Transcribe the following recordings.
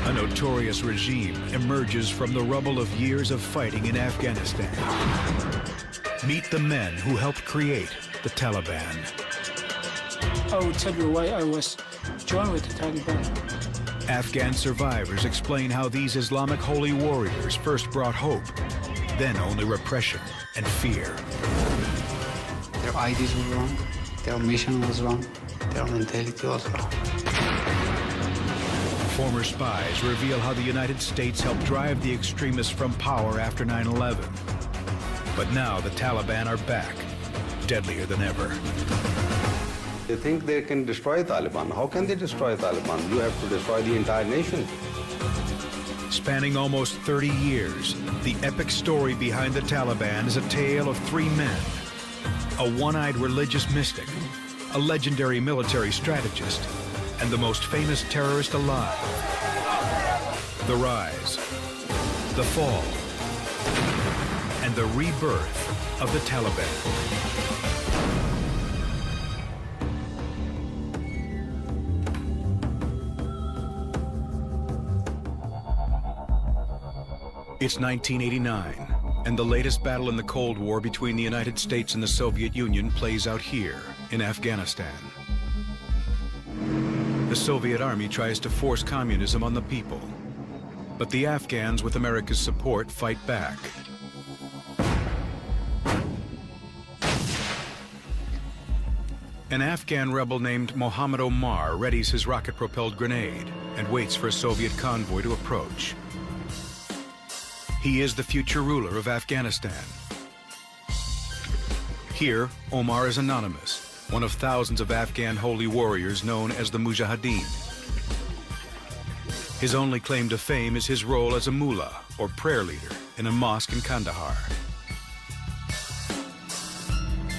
A notorious regime emerges from the rubble of years of fighting in Afghanistan. Meet the men who helped create the Taliban. I will tell you why I was joined with the Taliban. Afghan survivors explain how these Islamic holy warriors first brought hope, then only repression and fear. Their ideas were wrong, their mission was wrong, their mentality was wrong. Former spies reveal how the United States helped drive the extremists from power after 9/11. But now the Taliban are back, deadlier than ever. They think they can destroy Taliban. How can they destroy Taliban? You have to destroy the entire nation. Spanning almost 30 years, the epic story behind the Taliban is a tale of three men: a one-eyed religious mystic, a legendary military strategist, and the most famous terrorist alive. The rise, the fall, and the rebirth of the Taliban. It's 1989, and the latest battle in the Cold War between the United States and the Soviet Union plays out here in Afghanistan. The Soviet army tries to force communism on the people, but the Afghans, with America's support, fight back. An Afghan rebel named Mohammed Omar readies his rocket-propelled grenade and waits for a Soviet convoy to approach. He is the future ruler of Afghanistan. Here, Omar is anonymous, one of thousands of Afghan holy warriors known as the Mujahideen. His only claim to fame is his role as a mullah, or prayer leader, in a mosque in Kandahar.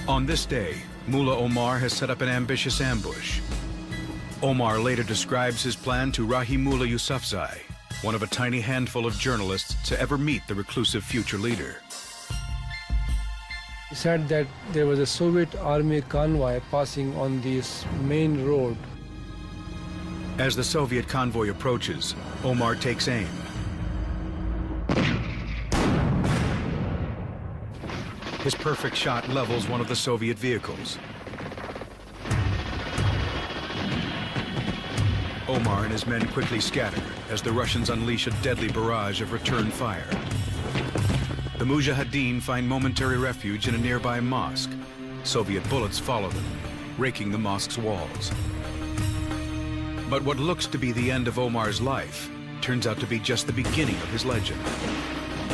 On this day, Mullah Omar has set up an ambitious ambush. Omar later describes his plan to Rahimullah Yousafzai, one of a tiny handful of journalists to ever meet the reclusive future leader. He said that there was a Soviet army convoy passing on this main road. As the Soviet convoy approaches, Omar takes aim. His perfect shot levels one of the Soviet vehicles. Omar and his men quickly scatter as the Russians unleash a deadly barrage of return fire. The Mujahideen find momentary refuge in a nearby mosque. Soviet bullets follow them, raking the mosque's walls. But what looks to be the end of Omar's life turns out to be just the beginning of his legend.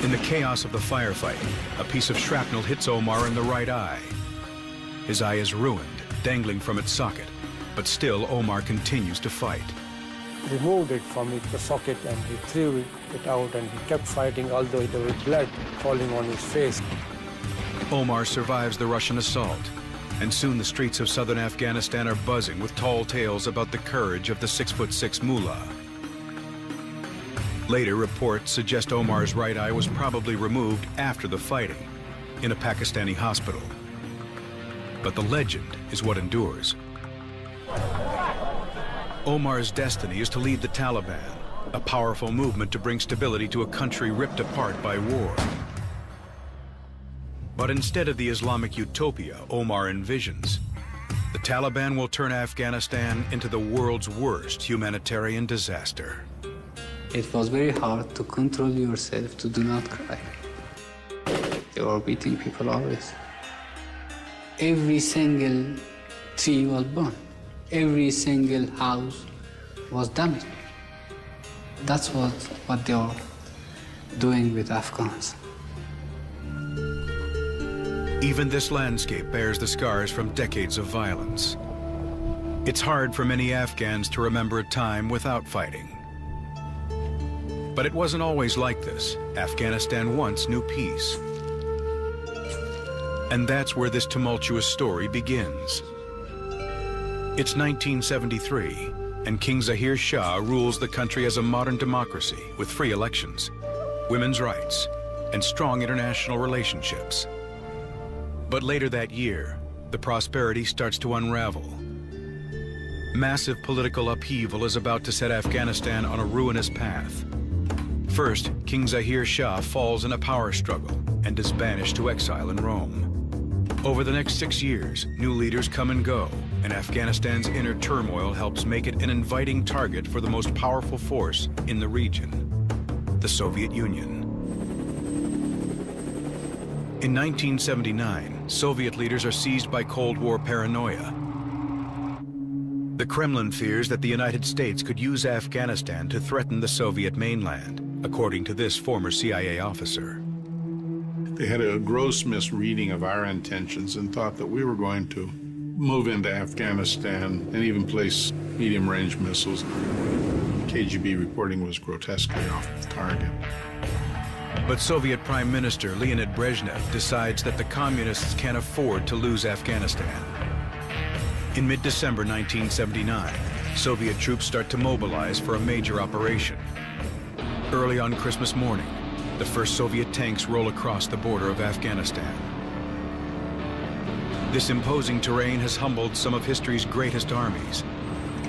In the chaos of the firefight, a piece of shrapnel hits Omar in the right eye. His eye is ruined, dangling from its socket, but still Omar continues to fight. Removed it from the socket and he threw it out and he kept fighting, although there was blood falling on his face. Omar survives the Russian assault, and soon the streets of southern Afghanistan are buzzing with tall tales about the courage of the 6'6" mullah. Later reports suggest Omar's right eye was probably removed after the fighting in a Pakistani hospital. But the legend is what endures. Omar's destiny is to lead the Taliban, a powerful movement to bring stability to a country ripped apart by war. But instead of the Islamic utopia Omar envisions, the Taliban will turn Afghanistan into the world's worst humanitarian disaster. It was very hard to control yourself to do not cry. They were beating people always. Every single tree was burned. Every single house was damaged. That's what they were doing with Afghans. Even this landscape bears the scars from decades of violence. It's hard for many Afghans to remember a time without fighting. But it wasn't always like this. Afghanistan once knew peace. And that's where this tumultuous story begins. It's 1973, and King Zahir Shah rules the country as a modern democracy with free elections, women's rights, and strong international relationships. But later that year, the prosperity starts to unravel. Massive political upheaval is about to set Afghanistan on a ruinous path. First, King Zahir Shah falls in a power struggle and is banished to exile in Rome. Over the next 6 years, new leaders come and go, and Afghanistan's inner turmoil helps make it an inviting target for the most powerful force in the region, the Soviet Union. In 1979, Soviet leaders are seized by Cold War paranoia. The Kremlin fears that the United States could use Afghanistan to threaten the Soviet mainland, according to this former CIA officer. They had a gross misreading of our intentions and thought that we were going to move into Afghanistan and even place medium-range missiles. KGB reporting was grotesquely off target. But Soviet Prime Minister Leonid Brezhnev decides that the communists can't afford to lose Afghanistan. In mid-December 1979, Soviet troops start to mobilize for a major operation. Early on Christmas morning, the first Soviet tanks roll across the border of Afghanistan. This imposing terrain has humbled some of history's greatest armies,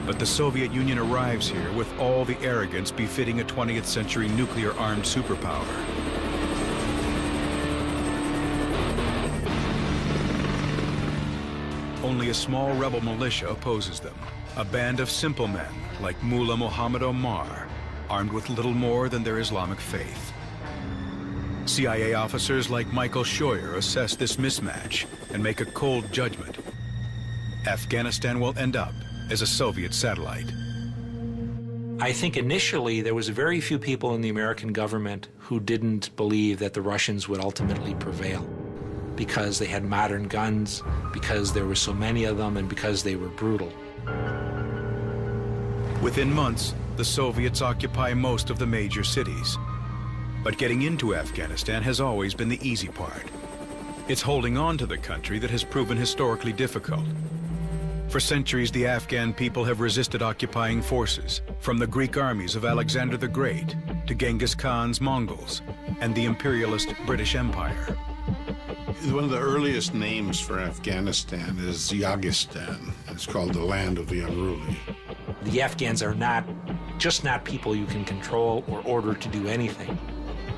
but the Soviet Union arrives here with all the arrogance befitting a 20th century nuclear-armed superpower. Only a small rebel militia opposes them, a band of simple men like Mullah Muhammad Omar, armed with little more than their Islamic faith. CIA officers like Michael Scheuer assess this mismatch and make a cold judgment. Afghanistan will end up as a Soviet satellite. I think initially there was very few people in the American government who didn't believe that the Russians would ultimately prevail, because they had modern guns, because there were so many of them, and because they were brutal. Within months, the Soviets occupy most of the major cities. But getting into Afghanistan has always been the easy part. It's holding on to the country that has proven historically difficult. For centuries, the Afghan people have resisted occupying forces, from the Greek armies of Alexander the Great to Genghis Khan's Mongols and the imperialist British Empire. One of the earliest names for Afghanistan is Yagistan. It's called the land of the unruly. The Afghans are not people you can control or order to do anything.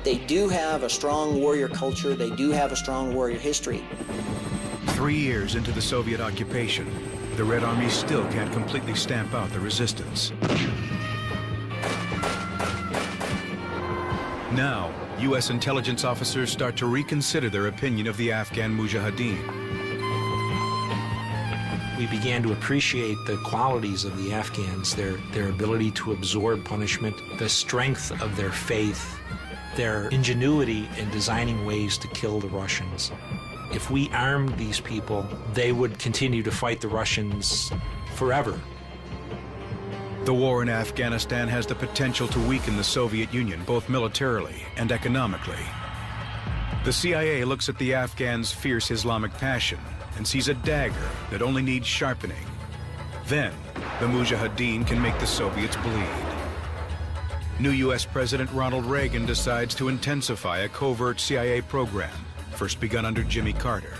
They do have a strong warrior culture. They do have a strong warrior history. 3 years into the Soviet occupation, the Red Army still can't completely stamp out the resistance. Now, U.S. intelligence officers start to reconsider their opinion of the Afghan Mujahideen. We began to appreciate the qualities of the Afghans, their ability to absorb punishment, the strength of their faith, their ingenuity in designing ways to kill the Russians. If we armed these people, they would continue to fight the Russians forever. The war in Afghanistan has the potential to weaken the Soviet Union, both militarily and economically. The CIA looks at the Afghans' fierce Islamic passion and sees a dagger that only needs sharpening. Then, the Mujahideen can make the Soviets bleed. New U.S. President Ronald Reagan decides to intensify a covert CIA program, first begun under Jimmy Carter.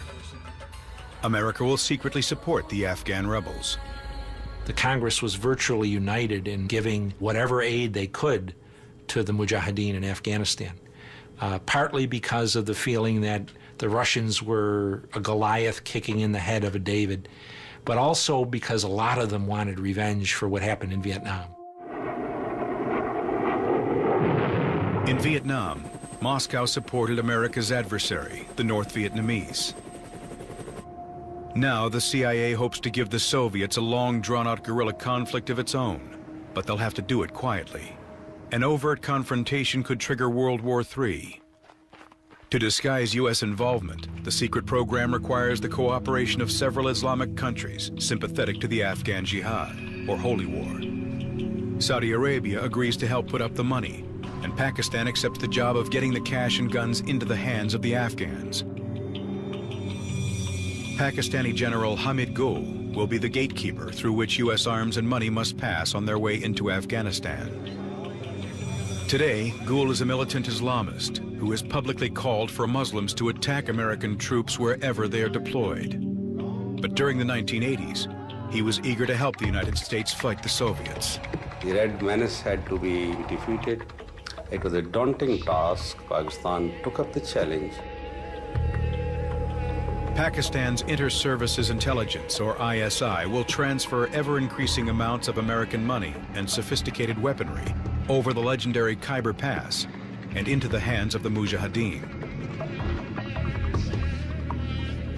America will secretly support the Afghan rebels. The Congress was virtually united in giving whatever aid they could to the Mujahideen in Afghanistan, partly because of the feeling that the Russians were a Goliath kicking in the head of a David, but also because a lot of them wanted revenge for what happened in Vietnam. In Vietnam, Moscow supported America's adversary, the North Vietnamese. Now the CIA hopes to give the Soviets a long, drawn-out guerrilla conflict of its own, but they'll have to do it quietly. An overt confrontation could trigger World War III. To disguise U.S. involvement, the secret program requires the cooperation of several Islamic countries sympathetic to the Afghan Jihad, or Holy War. Saudi Arabia agrees to help put up the money, and Pakistan accepts the job of getting the cash and guns into the hands of the Afghans. Pakistani General Hamid Gul will be the gatekeeper through which U.S. arms and money must pass on their way into Afghanistan. Today, Gul is a militant Islamist who has publicly called for Muslims to attack American troops wherever they are deployed. But during the 1980s, he was eager to help the United States fight the Soviets. The Red Menace had to be defeated. It was a daunting task. Pakistan took up the challenge. Pakistan's Inter-Services Intelligence, or ISI, will transfer ever-increasing amounts of American money and sophisticated weaponry over the legendary Khyber Pass and into the hands of the Mujahideen.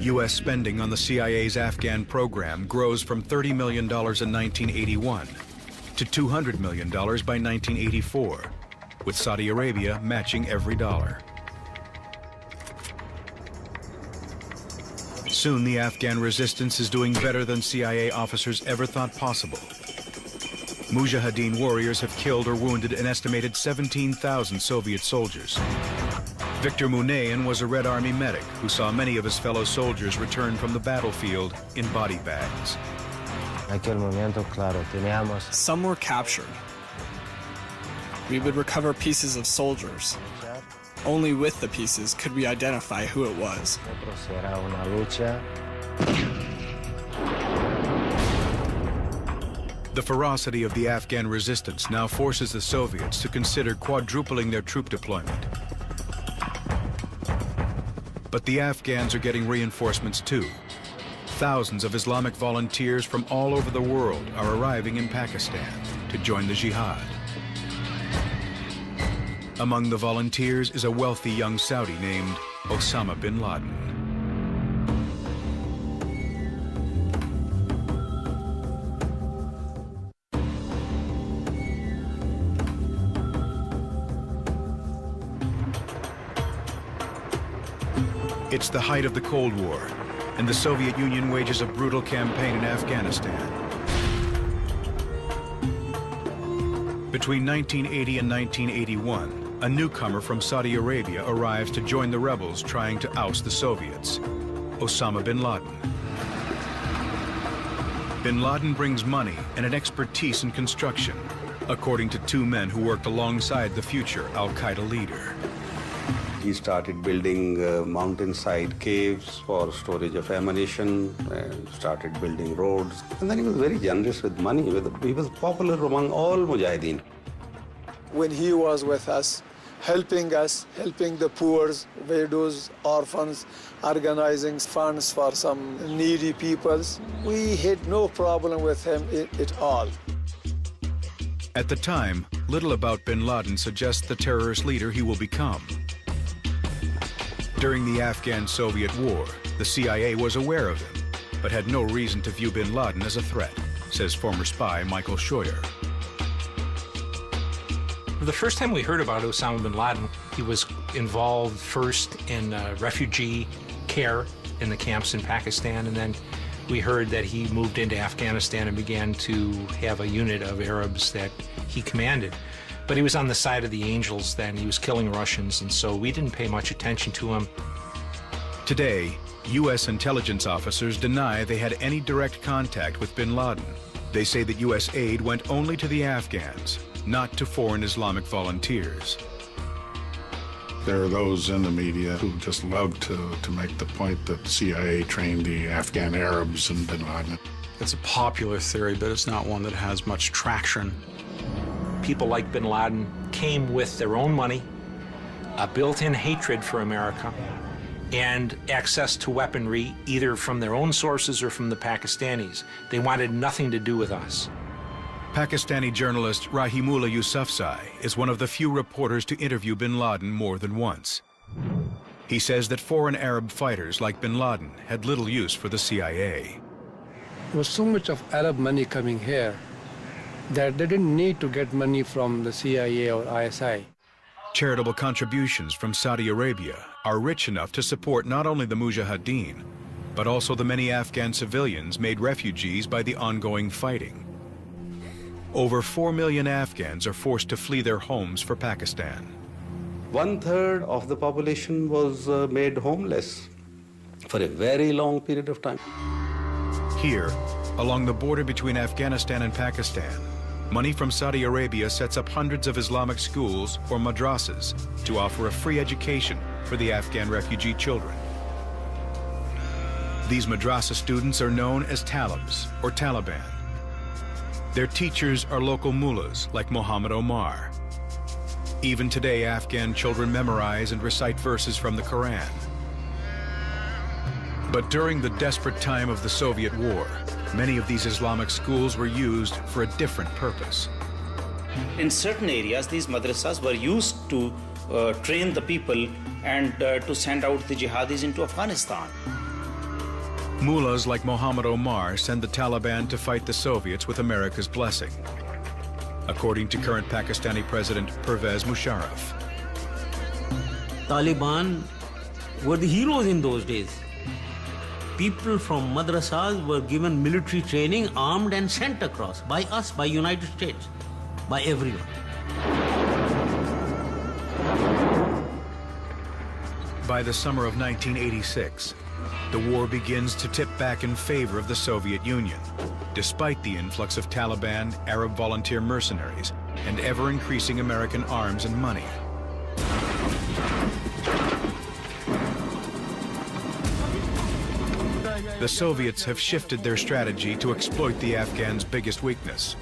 U.S. spending on the CIA's Afghan program grows from $30 million in 1981 to $200 million by 1984, with Saudi Arabia matching every dollar. Soon, the Afghan resistance is doing better than CIA officers ever thought possible. Mujahideen warriors have killed or wounded an estimated 17,000 Soviet soldiers. Victor Munayan was a Red Army medic who saw many of his fellow soldiers return from the battlefield in body bags. Some were captured. We would recover pieces of soldiers. Only with the pieces could we identify who it was. The ferocity of the Afghan resistance now forces the Soviets to consider quadrupling their troop deployment. But the Afghans are getting reinforcements too. Thousands of Islamic volunteers from all over the world are arriving in Pakistan to join the jihad. Among the volunteers is a wealthy young Saudi named Osama bin Laden. It's the height of the Cold War, and the Soviet Union wages a brutal campaign in Afghanistan. Between 1980 and 1981, a newcomer from Saudi Arabia arrives to join the rebels trying to oust the Soviets, Osama bin Laden. Bin Laden brings money and an expertise in construction, according to two men who worked alongside the future Al-Qaeda leader. He started building mountainside caves for storage of ammunition, and started building roads. And then he was very generous with money. He was popular among all Mujahideen. When he was with us, helping the poor, widows, orphans, organizing funds for some needy peoples, we had no problem with him at all. At the time, little about bin Laden suggests the terrorist leader he will become. During the Afghan-Soviet War, the CIA was aware of him, but had no reason to view bin Laden as a threat, says former spy Michael Scheuer. The first time we heard about Osama bin Laden, he was involved first in refugee care in the camps in Pakistan, and then we heard that he moved into Afghanistan and began to have a unit of Arabs that he commanded. But he was on the side of the angels then. He was killing Russians, and so we didn't pay much attention to him. Today, U.S. intelligence officers deny they had any direct contact with bin Laden. They say that U.S. aid went only to the Afghans, not to foreign Islamic volunteers. There are those in the media who just love to make the point that the CIA trained the Afghan Arabs in bin Laden. It's a popular theory, but it's not one that has much traction. People like bin Laden came with their own money, a built-in hatred for America, and access to weaponry either from their own sources or from the Pakistanis. They wanted nothing to do with us. Pakistani journalist Rahimullah Yousafzai is one of the few reporters to interview bin Laden more than once. He says that foreign Arab fighters like bin Laden had little use for the CIA. There was so much of Arab money coming here that they didn't need to get money from the CIA or ISI. Charitable contributions from Saudi Arabia are rich enough to support not only the Mujahideen, but also the many Afghan civilians made refugees by the ongoing fighting. Over 4 million Afghans are forced to flee their homes for Pakistan. 1/3 of the population was made homeless for a very long period of time. Here, along the border between Afghanistan and Pakistan, money from Saudi Arabia sets up hundreds of Islamic schools or madrasas to offer a free education for the Afghan refugee children. These madrasa students are known as Talibs or Taliban. Their teachers are local mullahs like Muhammad Omar. Even today, Afghan children memorize and recite verses from the Quran. But during the desperate time of the Soviet war, many of these Islamic schools were used for a different purpose. In certain areas, these madrasas were used to train the people and to send out the jihadis into Afghanistan. Mullahs like Muhammad Omar send the Taliban to fight the Soviets with America's blessing, according to current Pakistani President Pervez Musharraf. Taliban were the heroes in those days. People from madrasas were given military training, armed and sent across by us, by United States, by everyone. By the summer of 1986, the war begins to tip back in favor of the Soviet Union, despite the influx of Taliban, Arab volunteer mercenaries, and ever-increasing American arms and money. The Soviets have shifted their strategy to exploit the Afghans' biggest weakness.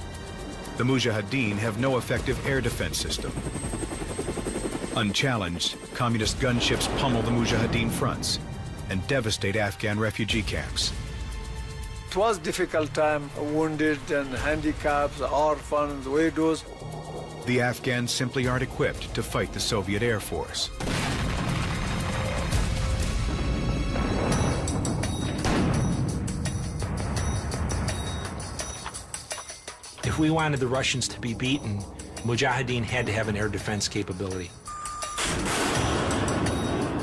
The Mujahideen have no effective air defense system. Unchallenged, communist gunships pummel the Mujahideen fronts and devastate Afghan refugee camps. It was a difficult time, wounded and handicapped, orphans, widows. The Afghans simply aren't equipped to fight the Soviet Air Force. If we wanted the Russians to be beaten, Mujahideen had to have an air defense capability.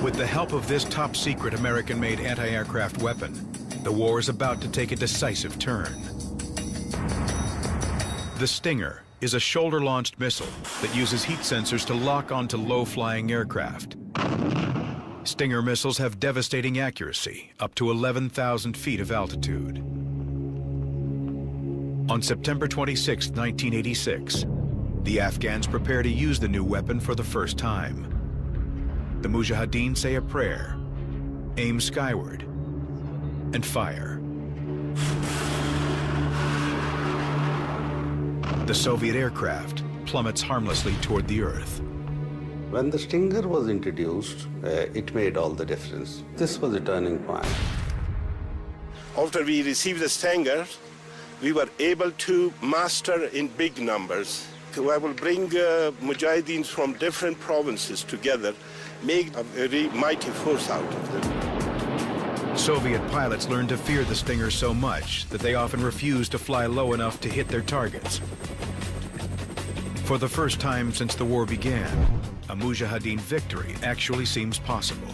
With the help of this top-secret American-made anti-aircraft weapon, the war is about to take a decisive turn. The Stinger is a shoulder-launched missile that uses heat sensors to lock onto low-flying aircraft. Stinger missiles have devastating accuracy, up to 11,000 feet of altitude. On September 26, 1986, the Afghans prepare to use the new weapon for the first time. The Mujahideen say a prayer, aim skyward, and fire. The Soviet aircraft plummets harmlessly toward the earth. When the Stinger was introduced, it made all the difference. This was a turning point. After we received the Stinger, we were able to master in big numbers. I will bring Mujahideens from different provinces together, make a very mighty force out of them. Soviet pilots learned to fear the Stinger so much that they often refused to fly low enough to hit their targets. For the first time since the war began, a Mujahideen victory actually seems possible.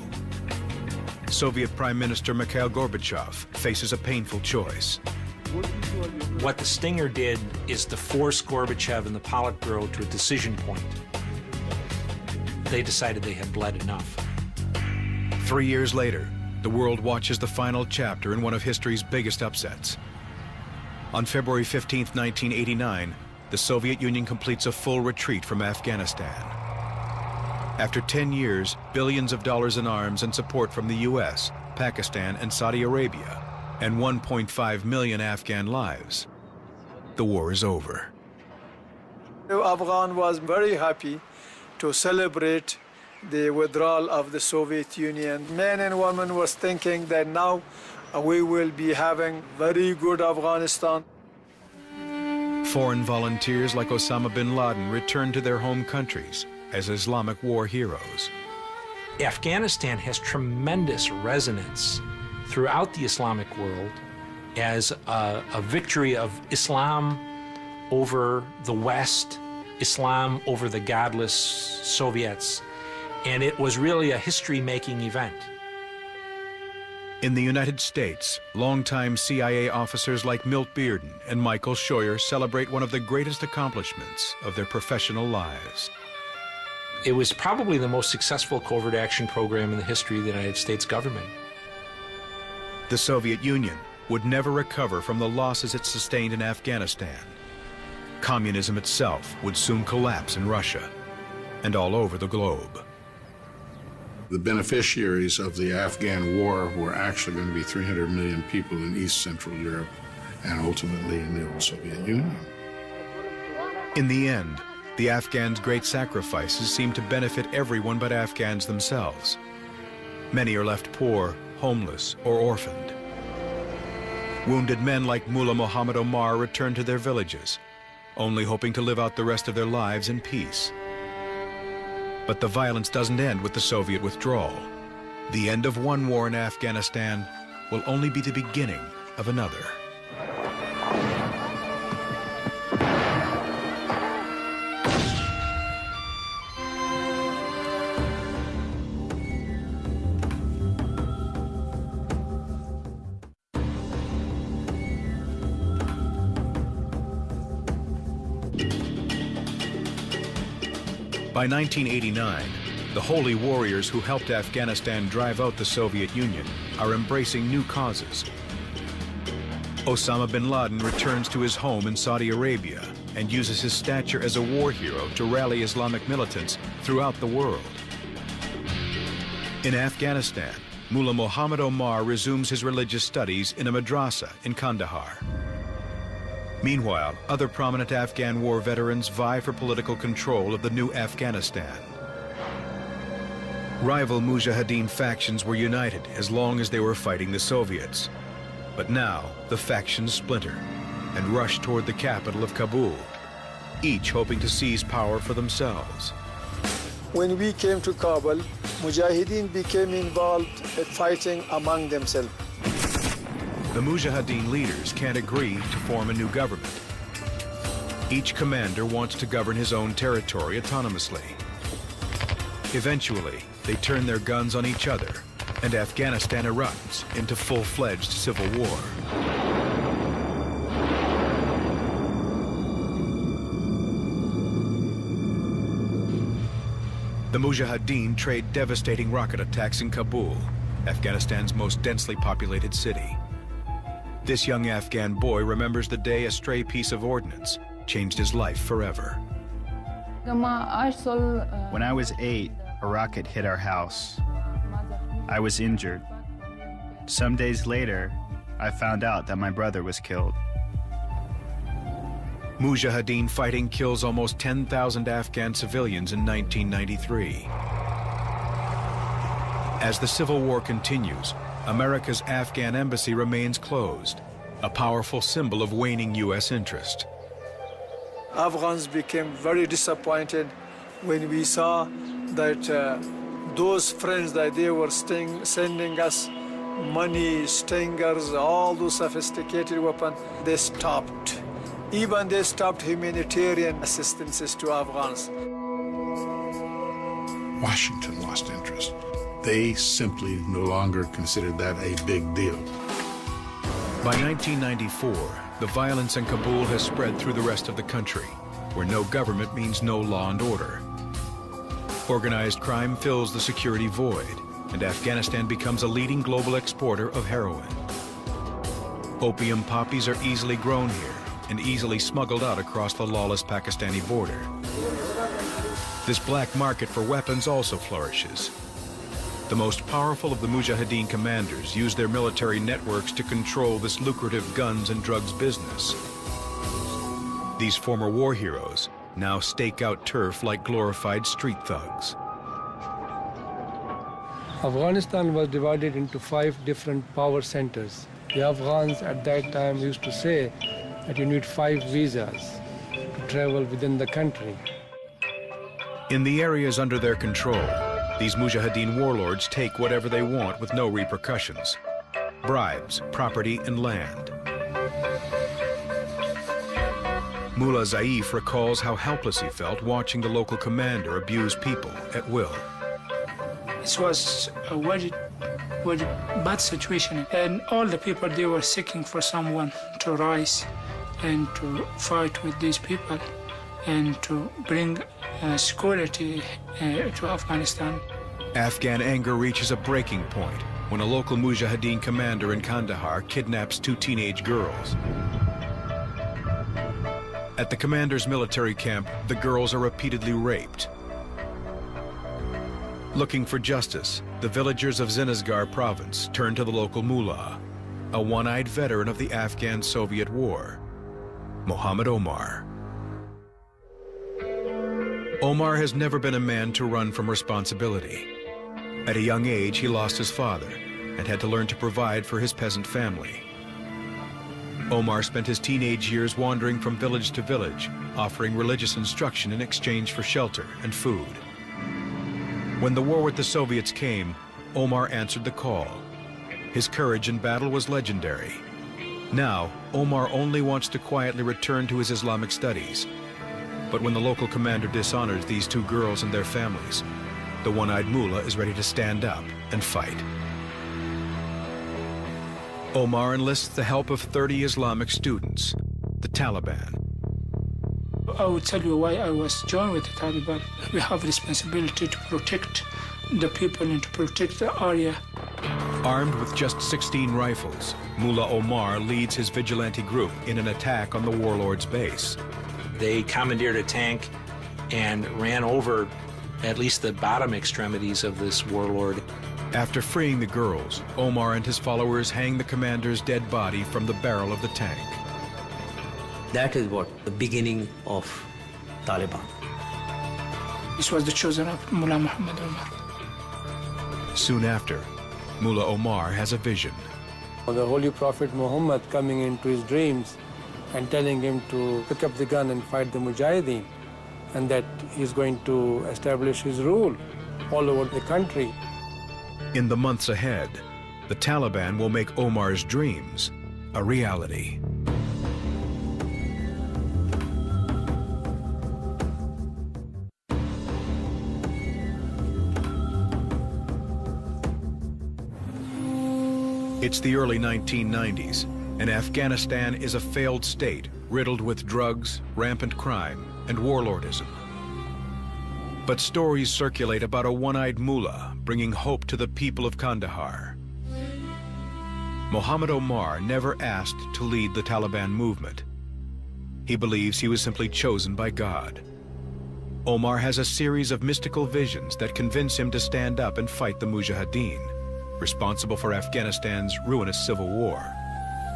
Soviet Prime Minister Mikhail Gorbachev faces a painful choice. What the Stinger did is to force Gorbachev and the Politburo to a decision point. They decided they had bled enough. 3 years later, the world watches the final chapter in one of history's biggest upsets. On February 15, 1989, the Soviet Union completes a full retreat from Afghanistan. After 10 years, billions of dollars in arms and support from the US, Pakistan, and Saudi Arabia, and 1.5 million Afghan lives, the war is over. Afghan was very happy to celebrate the withdrawal of the Soviet Union. Men and women was thinking that now we will be having very good Afghanistan. Foreign volunteers like Osama bin Laden returned to their home countries as Islamic war heroes. Afghanistan has tremendous resonance throughout the Islamic world as a victory of Islam over the West, Islam over the godless Soviets, and it was really a history-making event. In the United States, longtime CIA officers like Milt Bearden and Michael Scheuer celebrate one of the greatest accomplishments of their professional lives. It was probably the most successful covert action program in the history of the United States government. The Soviet Union would never recover from the losses it sustained in Afghanistan. Communism itself would soon collapse in Russia and all over the globe. The beneficiaries of the Afghan war were actually going to be 300 million people in East Central Europe and ultimately in the old Soviet Union. In the end, the Afghans' great sacrifices seemed to benefit everyone but Afghans themselves. Many are left poor, homeless, or orphaned. Wounded men like Mullah Muhammad Omar return to their villages, only hoping to live out the rest of their lives in peace. But the violence doesn't end with the Soviet withdrawal. The end of one war in Afghanistan will only be the beginning of another. By 1989, the holy warriors who helped Afghanistan drive out the Soviet Union are embracing new causes. Osama bin Laden returns to his home in Saudi Arabia and uses his stature as a war hero to rally Islamic militants throughout the world. In Afghanistan, Mullah Muhammad Omar resumes his religious studies in a madrasa in Kandahar. Meanwhile, other prominent Afghan war veterans vie for political control of the new Afghanistan. Rival Mujahideen factions were united as long as they were fighting the Soviets. But now, the factions splinter and rush toward the capital of Kabul, each hoping to seize power for themselves. When we came to Kabul, Mujahideen became involved in fighting among themselves. The Mujahideen leaders can't agree to form a new government. Each commander wants to govern his own territory autonomously. Eventually, they turn their guns on each other, and Afghanistan erupts into full-fledged civil war. The Mujahideen trade devastating rocket attacks in Kabul, Afghanistan's most densely populated city. This young Afghan boy remembers the day a stray piece of ordnance changed his life forever. When I was 8, a rocket hit our house. I was injured. Some days later, I found out that my brother was killed. Mujahideen fighting kills almost 10,000 Afghan civilians in 1993. As the civil war continues, America's Afghan embassy remains closed, a powerful symbol of waning U.S. interest. Afghans became very disappointed when we saw that those friends that they were sending us money, stingers, all those sophisticated weapons, they stopped. Even they stopped humanitarian assistances to Afghans. Washington lost interest. They simply no longer considered that a big deal. By 1994, the violence in Kabul has spread through the rest of the country, where no government means no law and order. Organized crime fills the security void, and Afghanistan becomes a leading global exporter of heroin. Opium poppies are easily grown here and easily smuggled out across the lawless Pakistani border. This black market for weapons also flourishes. The most powerful of the Mujahideen commanders use their military networks to control this lucrative guns and drugs business. These former war heroes now stake out turf like glorified street thugs. Afghanistan was divided into 5 different power centers. The Afghans at that time used to say that you need 5 visas to travel within the country. In the areas under their control, these Mujahideen warlords take whatever they want with no repercussions. Bribes, property, and land. Mullah Zaif recalls how helpless he felt watching the local commander abuse people at will. This was a very bad situation, and all the people, they were seeking for someone to rise and to fight with these people and to bring security to Afghanistan. Afghan anger reaches a breaking point when a local Mujahideen commander in Kandahar kidnaps 2 teenage girls. At the commander's military camp, the girls are repeatedly raped. Looking for justice, the villagers of Zinasgar province turned to the local mullah, a one-eyed veteran of the Afghan-Soviet War, Mohammed Omar. Omar has never been a man to run from responsibility. At a young age, he lost his father and had to learn to provide for his peasant family. Omar spent his teenage years wandering from village to village, offering religious instruction in exchange for shelter and food. When the war with the Soviets came, Omar answered the call. His courage in battle was legendary. Now, Omar only wants to quietly return to his Islamic studies. But when the local commander dishonors these two girls and their families, the one-eyed mullah is ready to stand up and fight. Omar enlists the help of 30 Islamic students, the Taliban. I will tell you why I was joined with the Taliban. We have responsibility to protect the people and to protect the area. Armed with just 16 rifles, Mullah Omar leads his vigilante group in an attack on the warlords' base. They commandeered a tank and ran over at least the bottom extremities of this warlord. After freeing the girls, Omar and his followers hang the commander's dead body from the barrel of the tank. That is what the beginning of Taliban. This was the chosen of Mullah Muhammad Omar. Soon after, Mullah Omar has a vision. The Holy Prophet Muhammad coming into his dreams and telling him to pick up the gun and fight the Mujahideen, and that he's going to establish his rule all over the country. In the months ahead, the Taliban will make Omar's dreams a reality. It's the early 1990s, and Afghanistan is a failed state riddled with drugs, rampant crime, and warlordism. But stories circulate about a one-eyed mullah bringing hope to the people of Kandahar. Mohammed Omar never asked to lead the Taliban movement. He believes he was simply chosen by God. Omar has a series of mystical visions that convince him to stand up and fight the Mujahideen, responsible for Afghanistan's ruinous civil war.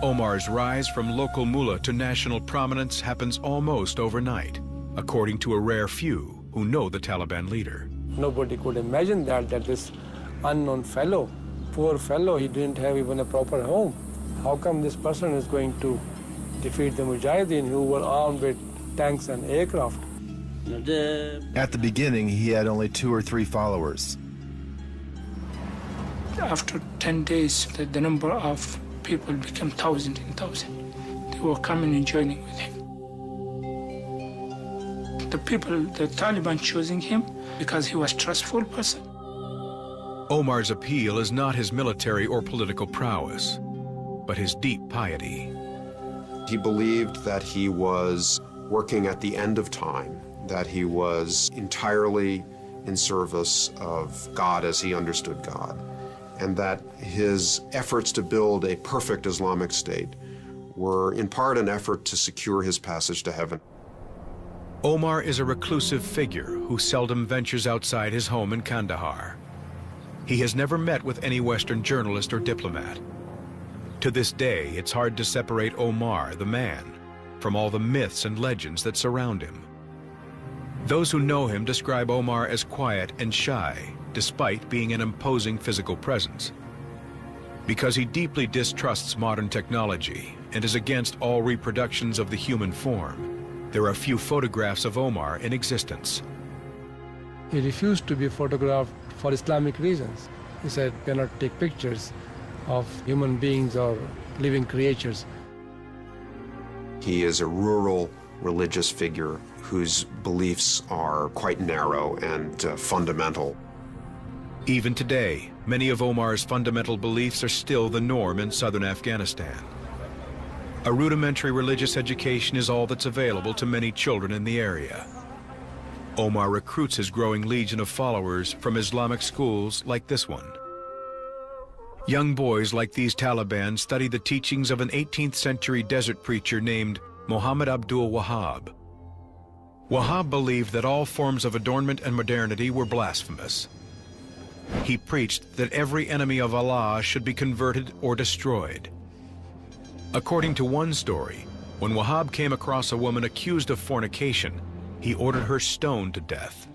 Omar's rise from local mullah to national prominence happens almost overnight, according to a rare few who know the Taliban leader. Nobody could imagine that this unknown fellow, poor fellow, he didn't have even a proper home. How come this person is going to defeat the Mujahideen who were armed with tanks and aircraft? At the beginning, he had only 2 or 3 followers. After 10 days, the number of people became thousands and thousands. They were coming and joining with him. The people, the Taliban choosing him because he was a trustful person. Omar's appeal is not his military or political prowess, but his deep piety. He believed that he was working at the end of time, that he was entirely in service of God as he understood God, and that his efforts to build a perfect Islamic state were in part an effort to secure his passage to heaven. Omar is a reclusive figure who seldom ventures outside his home in Kandahar. He has never met with any Western journalist or diplomat. To this day, it's hard to separate Omar, the man, from all the myths and legends that surround him. Those who know him describe Omar as quiet and shy, despite being an imposing physical presence. Because he deeply distrusts modern technology and is against all reproductions of the human form, there are few photographs of Omar in existence. He refused to be photographed for Islamic reasons. He said, cannot take pictures of human beings or living creatures. He is a rural religious figure whose beliefs are quite narrow and fundamental. Even today, many of Omar's fundamental beliefs are still the norm in southern Afghanistan. A rudimentary religious education is all that's available to many children in the area. Omar recruits his growing legion of followers from Islamic schools like this one. Young boys like these Taliban study the teachings of an 18th century desert preacher named Muhammad Abdul Wahab. Wahab believed that all forms of adornment and modernity were blasphemous. He preached that every enemy of Allah should be converted or destroyed. According to one story, when Wahhab came across a woman accused of fornication, he ordered her stoned to death.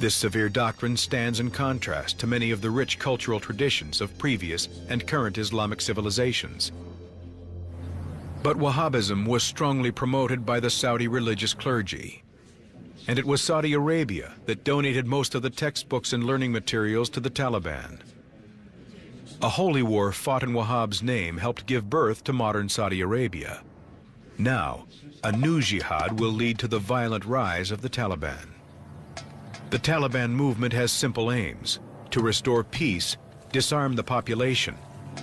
This severe doctrine stands in contrast to many of the rich cultural traditions of previous and current Islamic civilizations. But Wahhabism was strongly promoted by the Saudi religious clergy. And it was Saudi Arabia that donated most of the textbooks and learning materials to the Taliban. A holy war fought in Wahhab's name helped give birth to modern Saudi Arabia. Now, a new jihad will lead to the violent rise of the Taliban. The Taliban movement has simple aims: to restore peace, disarm the population,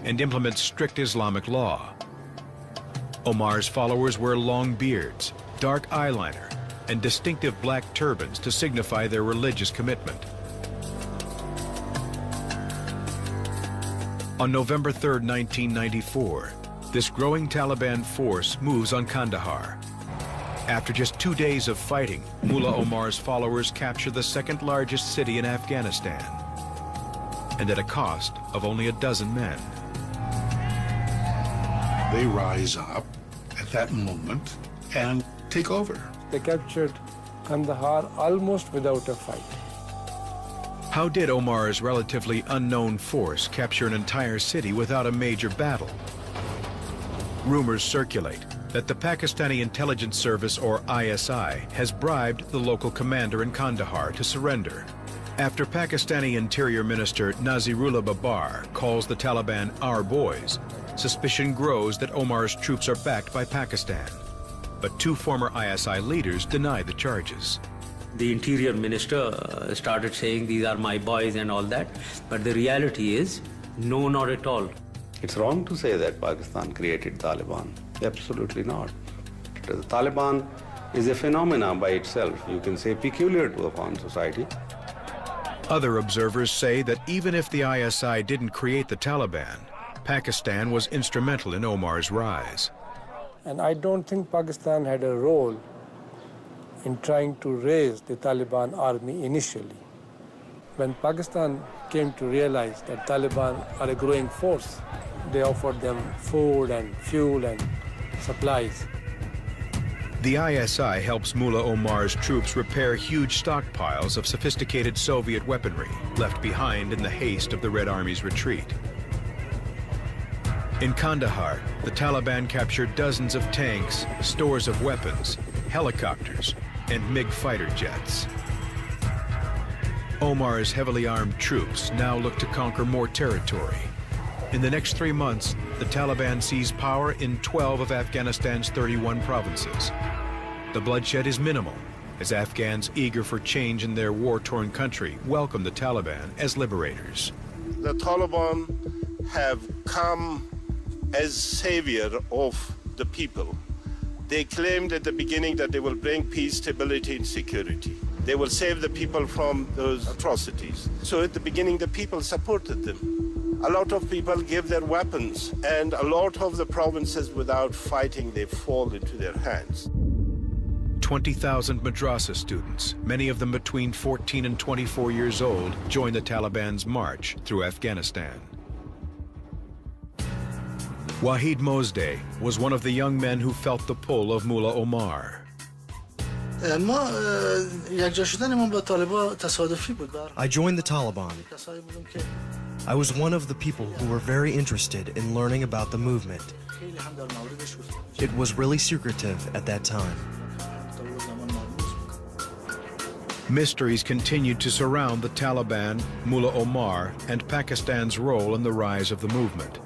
and implement strict Islamic law. Omar's followers wear long beards, dark eyeliner, and distinctive black turbans to signify their religious commitment. On November 3, 1994, this growing Taliban force moves on Kandahar. After just 2 days of fighting, Mullah Omar's followers capture the second largest city in Afghanistan, and at a cost of only a dozen men. They rise up at that moment and take over. They captured Kandahar almost without a fight. How did Omar's relatively unknown force capture an entire city without a major battle? Rumors circulate that the Pakistani Intelligence Service, or ISI, has bribed the local commander in Kandahar to surrender. After Pakistani Interior Minister Nazirullah Babar calls the Taliban our boys, suspicion grows that Omar's troops are backed by Pakistan. But two former ISI leaders deny the charges. The Interior Minister started saying these are my boys and all that, but the reality is, no, not at all. It's wrong to say that Pakistan created Taliban. Absolutely not. The Taliban is a phenomenon by itself. You can say peculiar to Afghan society. Other observers say that even if the ISI didn't create the Taliban, Pakistan was instrumental in Omar's rise. And I don't think Pakistan had a role in trying to raise the Taliban army initially. When Pakistan came to realize that Taliban are a growing force, they offered them food and fuel and supplies. The ISI helps Mullah Omar's troops repair huge stockpiles of sophisticated Soviet weaponry left behind in the haste of the Red Army's retreat. In Kandahar, the Taliban captured dozens of tanks, stores of weapons, helicopters, and MiG fighter jets. Omar's heavily armed troops now look to conquer more territory. In the next 3 months, the Taliban seize power in 12 of Afghanistan's 31 provinces. The bloodshed is minimal, as Afghans eager for change in their war-torn country welcome the Taliban as liberators. The Taliban have come as savior of the people. They claimed at the beginning that they will bring peace, stability, and security. They will save the people from those atrocities. So at the beginning, the people supported them. A lot of people gave their weapons, and a lot of the provinces, without fighting, they fall into their hands. 20,000 madrasa students, many of them between 14 and 24 years old, joined the Taliban's march through Afghanistan. Wahid Mozdeh was one of the young men who felt the pull of Mullah Omar. I joined the Taliban. I was one of the people who were very interested in learning about the movement. It was really secretive at that time. Mysteries continued to surround the Taliban, Mullah Omar, and Pakistan's role in the rise of the movement.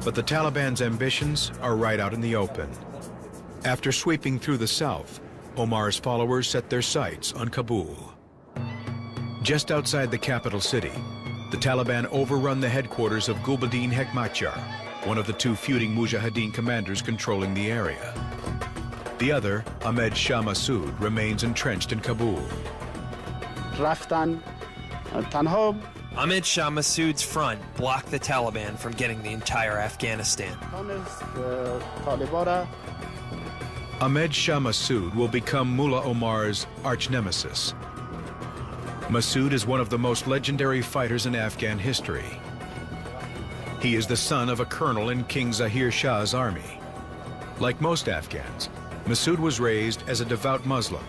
But the Taliban's ambitions are right out in the open. After sweeping through the south, Omar's followers set their sights on Kabul. Just outside the capital city, the Taliban overrun the headquarters of Gulbuddin Hekmatyar, one of the two feuding Mujahideen commanders controlling the area. The other, Ahmed Shah Massoud, remains entrenched in Kabul. Ahmed Shah Massoud's front blocked the Taliban from getting the entire Afghanistan. Ahmed Shah Massoud will become Mullah Omar's arch-nemesis. Masood is one of the most legendary fighters in Afghan history. He is the son of a colonel in King Zahir Shah's army. Like most Afghans, Masood was raised as a devout Muslim,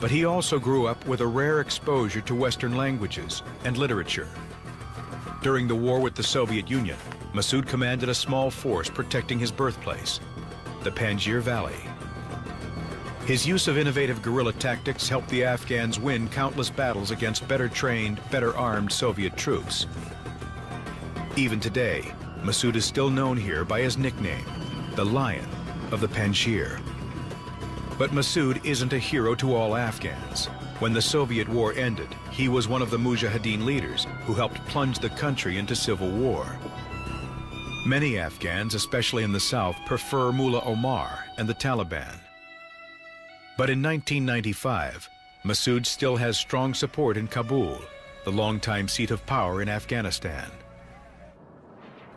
but he also grew up with a rare exposure to Western languages and literature. During the war with the Soviet Union, Masood commanded a small force protecting his birthplace, the Panjshir Valley. His use of innovative guerrilla tactics helped the Afghans win countless battles against better trained, better armed Soviet troops. Even today, Masood is still known here by his nickname, the Lion of the Panjshir. But Masood isn't a hero to all Afghans. When the Soviet war ended, he was one of the Mujahideen leaders who helped plunge the country into civil war. Many Afghans, especially in the south, prefer Mullah Omar and the Taliban. But in 1995, Masood still has strong support in Kabul, the longtime seat of power in Afghanistan.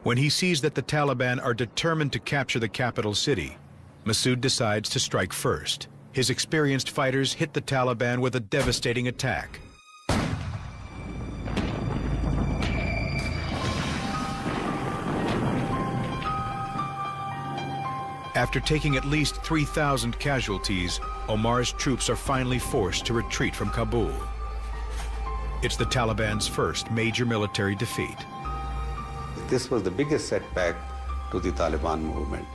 When he sees that the Taliban are determined to capture the capital city, Masood decides to strike first. His experienced fighters hit the Taliban with a devastating attack. After taking at least 3,000 casualties, Omar's troops are finally forced to retreat from Kabul. It's the Taliban's first major military defeat. This was the biggest setback to the Taliban movement.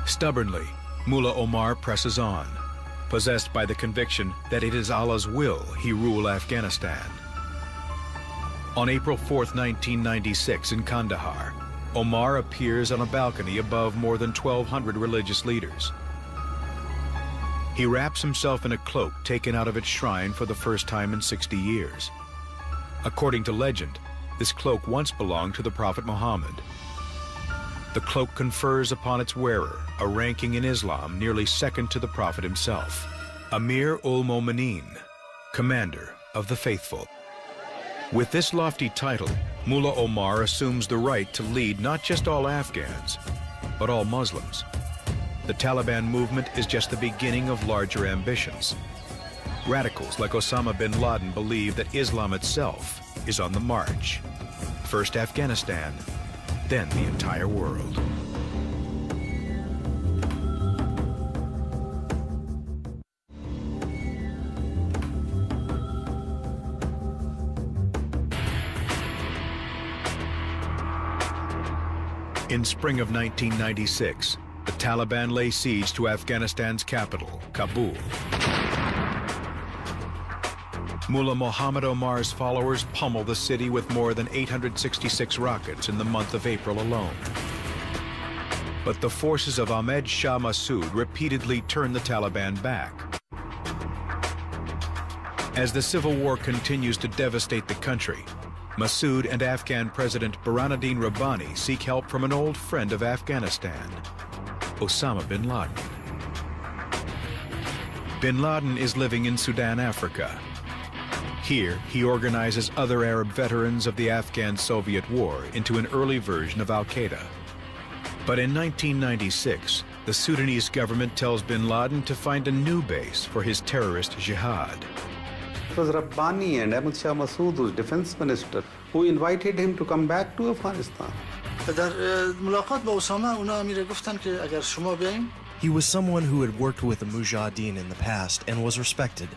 Stubbornly, Mullah Omar presses on, possessed by the conviction that it is Allah's will he rule Afghanistan. On April 4th, 1996, in Kandahar, Omar appears on a balcony above more than 1,200 religious leaders. He wraps himself in a cloak taken out of its shrine for the first time in 60 years. According to legend, this cloak once belonged to the Prophet Muhammad. The cloak confers upon its wearer a ranking in Islam nearly second to the Prophet himself, Amir-ul-Momineen, Commander of the Faithful. With this lofty title, Mullah Omar assumes the right to lead not just all Afghans, but all Muslims. The Taliban movement is just the beginning of larger ambitions. Radicals like Osama bin Laden believe that Islam itself is on the march. First Afghanistan, then the entire world. In spring of 1996, the Taliban lay siege to Afghanistan's capital, Kabul. Mullah Muhammad Omar's followers pummel the city with more than 866 rockets in the month of April alone. But the forces of Ahmed Shah Massoud repeatedly turn the Taliban back. As the civil war continues to devastate the country, Massoud and Afghan President Burhanuddin Rabbani seek help from an old friend of Afghanistan, Osama bin Laden. Bin Laden is living in Sudan, Africa. Here, he organizes other Arab veterans of the Afghan-Soviet War into an early version of Al-Qaeda. But in 1996, the Sudanese government tells bin Laden to find a new base for his terrorist jihad. It was Rabbani and Ahmed Shah Massoud, who's defense minister, who invited him to come back to Afghanistan. He was someone who had worked with the Mujahideen in the past and was respected.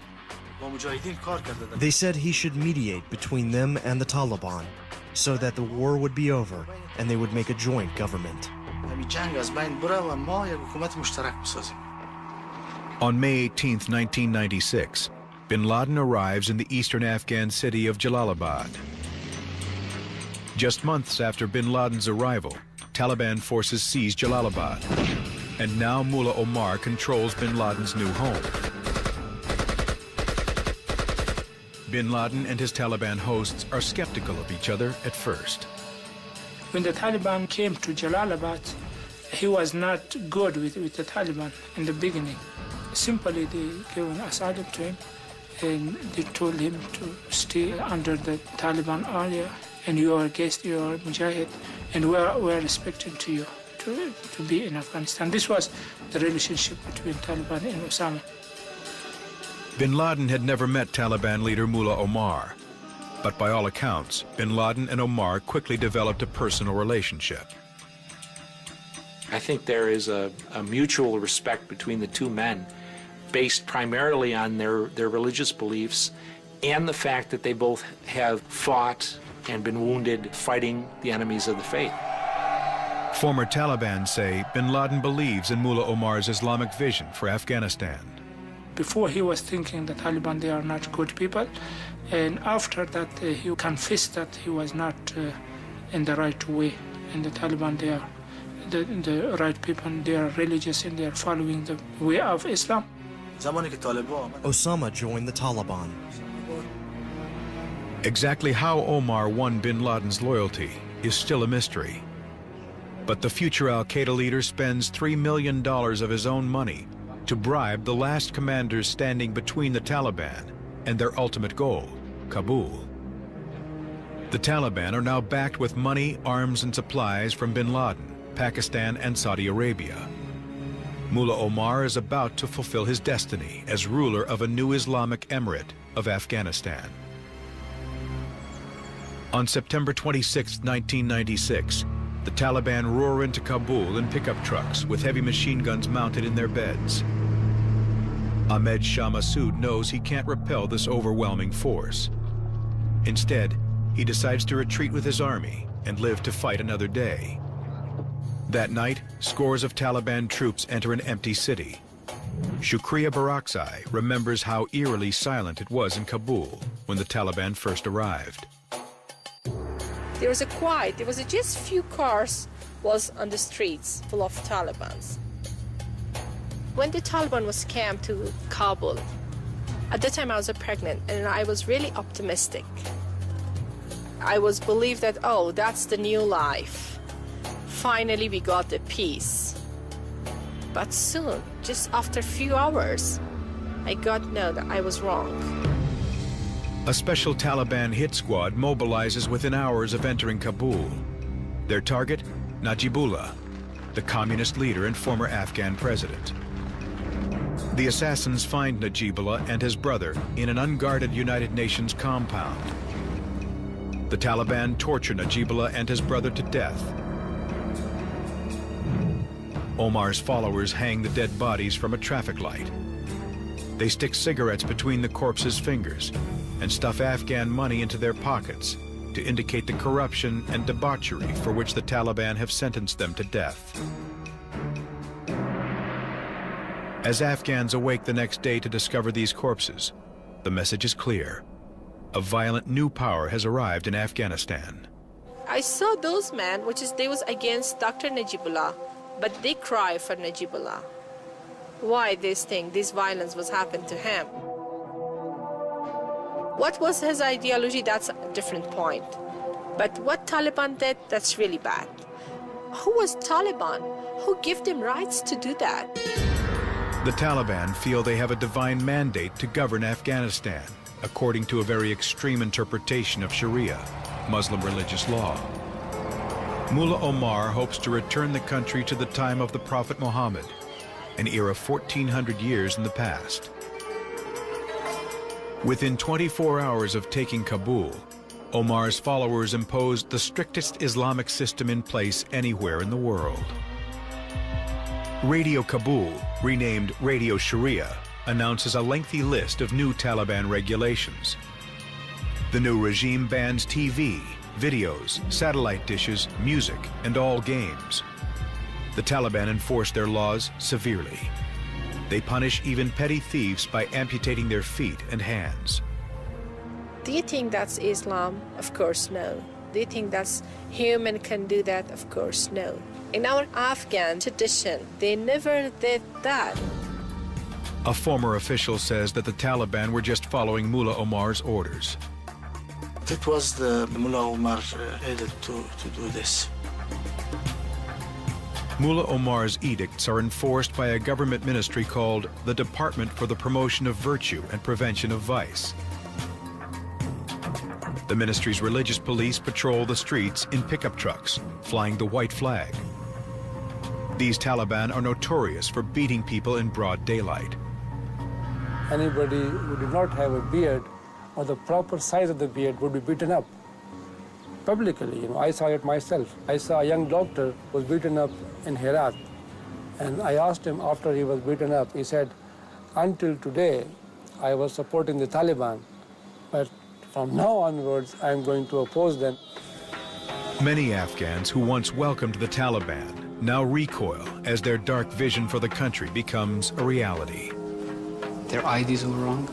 They said he should mediate between them and the Taliban so that the war would be over and they would make a joint government. On May 18, 1996, bin Laden arrives in the eastern Afghan city of Jalalabad. Just months after bin Laden's arrival, Taliban forces seize Jalalabad, and now Mullah Omar controls bin Laden's new home. Bin Laden and his Taliban hosts are skeptical of each other at first. When the Taliban came to Jalalabad, he was not good with the Taliban in the beginning. Simply, they gave an asylum to him, and they told him to stay under the Taliban area, and you are a guest, you are a Mujahid, and we are respecting to you to be in Afghanistan. This was the relationship between Taliban and Osama. Bin Laden had never met Taliban leader Mullah Omar, but by all accounts, Bin Laden and Omar quickly developed a personal relationship. I think there is a mutual respect between the two men based primarily on their religious beliefs and the fact that they both have fought and been wounded fighting the enemies of the faith. Former Taliban say Bin Laden believes in Mullah Omar's Islamic vision for Afghanistan. Before he was thinking the Taliban, they are not good people. And after that, he confessed that he was not in the right way. And the Taliban, they are the right people, they are religious and they are following the way of Islam. Osama joined the Taliban. Exactly how Omar won Bin Laden's loyalty is still a mystery. But the future Al-Qaeda leader spends $3 million of his own money to bribe the last commanders standing between the Taliban and their ultimate goal, Kabul. The Taliban are now backed with money, arms, and supplies from Bin Laden, Pakistan, and Saudi Arabia. Mullah Omar is about to fulfill his destiny as ruler of a new Islamic emirate of Afghanistan. On September 26, 1996, the Taliban roar into Kabul in pickup trucks with heavy machine guns mounted in their beds. Ahmed Shah Massoud knows he can't repel this overwhelming force. Instead, he decides to retreat with his army and live to fight another day. That night, scores of Taliban troops enter an empty city. Shukriya Barakzai remembers how eerily silent it was in Kabul when the Taliban first arrived. There was a quiet, there was just few cars was on the streets full of Talibans. When the Taliban was camped to Kabul, at that time I was pregnant and I was really optimistic. I was believed that, oh, that's the new life. Finally we got the peace. But soon, just after a few hours, I got to know that I was wrong. A special Taliban hit squad mobilizes within hours of entering Kabul. Their target, Najibullah, the communist leader and former Afghan president. The assassins find Najibullah and his brother in an unguarded United Nations compound. The Taliban torture Najibullah and his brother to death. Omar's followers hang the dead bodies from a traffic light. They stick cigarettes between the corpses' fingers and stuff Afghan money into their pockets to indicate the corruption and debauchery for which the Taliban have sentenced them to death. As Afghans awake the next day to discover these corpses, the message is clear. A violent new power has arrived in Afghanistan. I saw those men, they was against Dr. Najibullah, but they cry for Najibullah. Why this violence was happened to him? What was his ideology, that's a different point. But what Taliban did, that's really bad. Who was Taliban? Who gave them rights to do that? The Taliban feel they have a divine mandate to govern Afghanistan, according to a very extreme interpretation of Sharia, Muslim religious law. Mullah Omar hopes to return the country to the time of the Prophet Muhammad, an era 1,400 years in the past. Within 24 hours of taking Kabul, Omar's followers imposed the strictest Islamic system in place anywhere in the world. Radio Kabul, renamed Radio Sharia, announces a lengthy list of new Taliban regulations. The new regime bans TV, videos, satellite dishes, music, and all games. The Taliban enforce their laws severely. They punish even petty thieves by amputating their feet and hands. Do you think that's Islam? Of course, no. Do you think that's human can do that? Of course, no. In our Afghan tradition, they never did that. A former official says that the Taliban were just following Mullah Omar's orders. It was the Mullah Omar edict to do this. Mullah Omar's edicts are enforced by a government ministry called the Department for the Promotion of Virtue and Prevention of Vice. The ministry's religious police patrol the streets in pickup trucks, flying the white flag. These Taliban are notorious for beating people in broad daylight. anybody who did not have a beard or the proper size of the beard would be beaten up publicly. You know, I saw it myself. I saw a young doctor who was beaten up in Herat, and I asked him after he was beaten up, he said, until today, I was supporting the Taliban, but from now onwards, I'm going to oppose them. Many Afghans who once welcomed the Taliban now recoil as their dark vision for the country becomes a reality. Their ideas were wrong.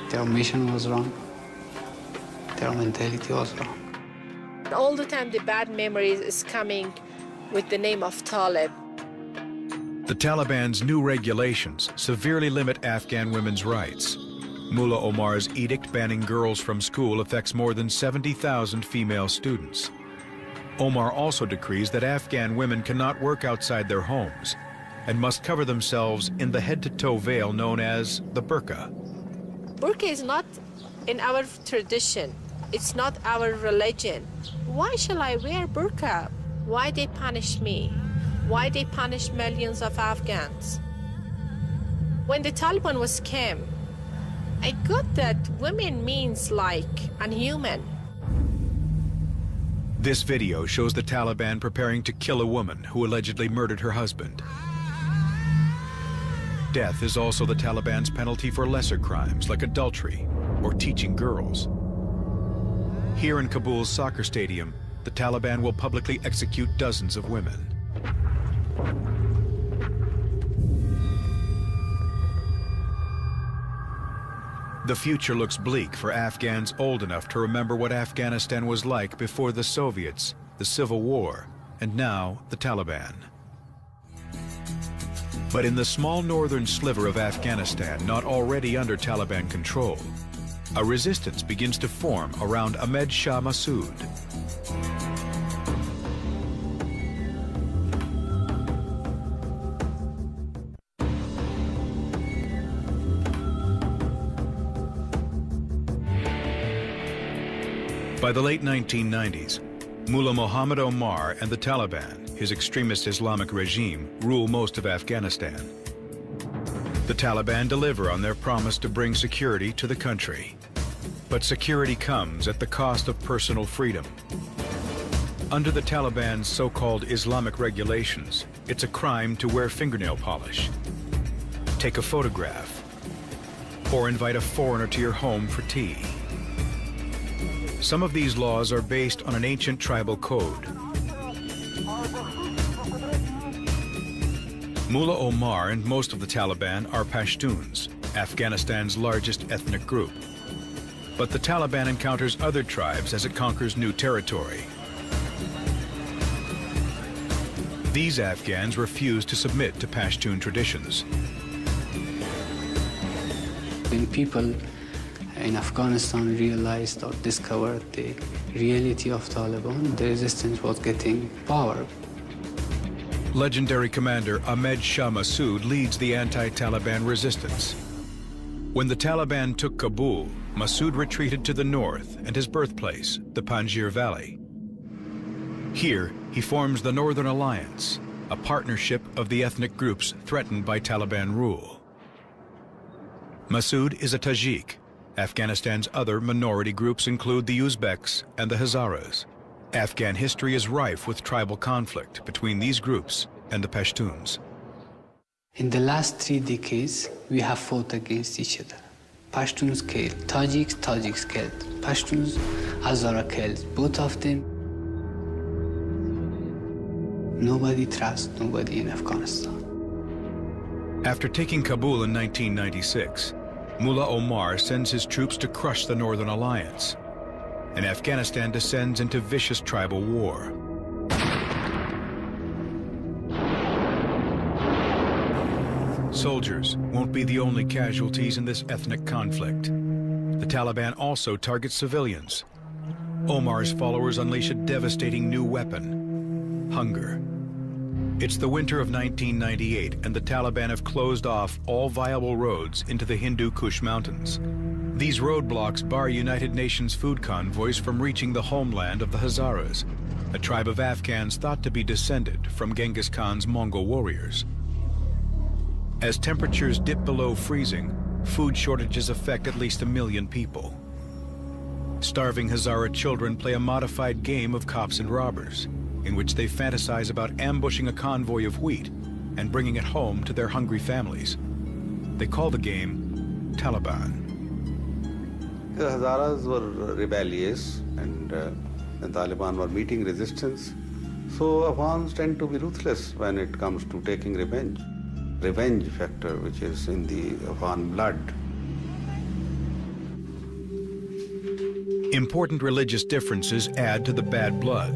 Their mission was wrong. Their mentality was wrong. All the time the bad memories is coming with the name of Talib. The Taliban's new regulations severely limit Afghan women's rights. Mullah Omar's edict banning girls from school affects more than 70,000 female students. Omar also decrees that Afghan women cannot work outside their homes and must cover themselves in the head-to-toe veil known as the burqa. Burqa is not in our tradition. It's not our religion. Why shall I wear burqa? Why they punish me? Why they punish millions of Afghans? When the Taliban was came, I got that women means like unhuman. This video shows the Taliban preparing to kill a woman who allegedly murdered her husband. Death is also the Taliban's penalty for lesser crimes like adultery or teaching girls. Here in Kabul's soccer stadium, the Taliban will publicly execute dozens of women. The future looks bleak for Afghans old enough to remember what Afghanistan was like before the Soviets, the Civil War, and now the Taliban. But in the small northern sliver of Afghanistan, not already under Taliban control, a resistance begins to form around Ahmed Shah Massoud. By the late 1990s, Mullah Muhammad Omar and the Taliban, his extremist Islamic regime, rule most of Afghanistan. The Taliban deliver on their promise to bring security to the country. But security comes at the cost of personal freedom. Under the Taliban's so-called Islamic regulations, it's a crime to wear fingernail polish, take a photograph, or invite a foreigner to your home for tea. Some of these laws are based on an ancient tribal code. Mullah Omar and most of the Taliban are Pashtuns, Afghanistan's largest ethnic group. But the Taliban encounters other tribes as it conquers new territory. These Afghans refuse to submit to Pashtun traditions. When people in Afghanistan realized or discovered the reality of Taliban, the resistance was getting power. Legendary commander Ahmed Shah Massoud leads the anti-Taliban resistance. When the Taliban took Kabul, Massoud retreated to the north and his birthplace, the Panjshir Valley. Here, he forms the Northern Alliance, a partnership of the ethnic groups threatened by Taliban rule. Massoud is a Tajik. Afghanistan's other minority groups include the Uzbeks and the Hazaras. Afghan history is rife with tribal conflict between these groups and the Pashtuns. In the last 3 decades, we have fought against each other. Pashtuns killed, Tajiks killed, Pashtuns, Hazara killed, both of them. Nobody trusts nobody in Afghanistan. After taking Kabul in 1996, Mullah Omar sends his troops to crush the Northern Alliance, and Afghanistan descends into vicious tribal war. Soldiers won't be the only casualties in this ethnic conflict. The Taliban also targets civilians. Omar's followers unleash a devastating new weapon: hunger. It's the winter of 1998, and the Taliban have closed off all viable roads into the Hindu Kush Mountains. These roadblocks bar United Nations food convoys from reaching the homeland of the Hazaras, a tribe of Afghans thought to be descended from Genghis Khan's Mongol warriors. As temperatures dip below freezing, food shortages affect at least 1 million people. Starving Hazara children play a modified game of cops and robbers, in which they fantasize about ambushing a convoy of wheat and bringing it home to their hungry families. They call the game Taliban. The Hazaras were rebellious and the Taliban were meeting resistance. So Afghans tend to be ruthless when it comes to taking revenge. Revenge factor, which is in the Afghan blood. Important religious differences add to the bad blood.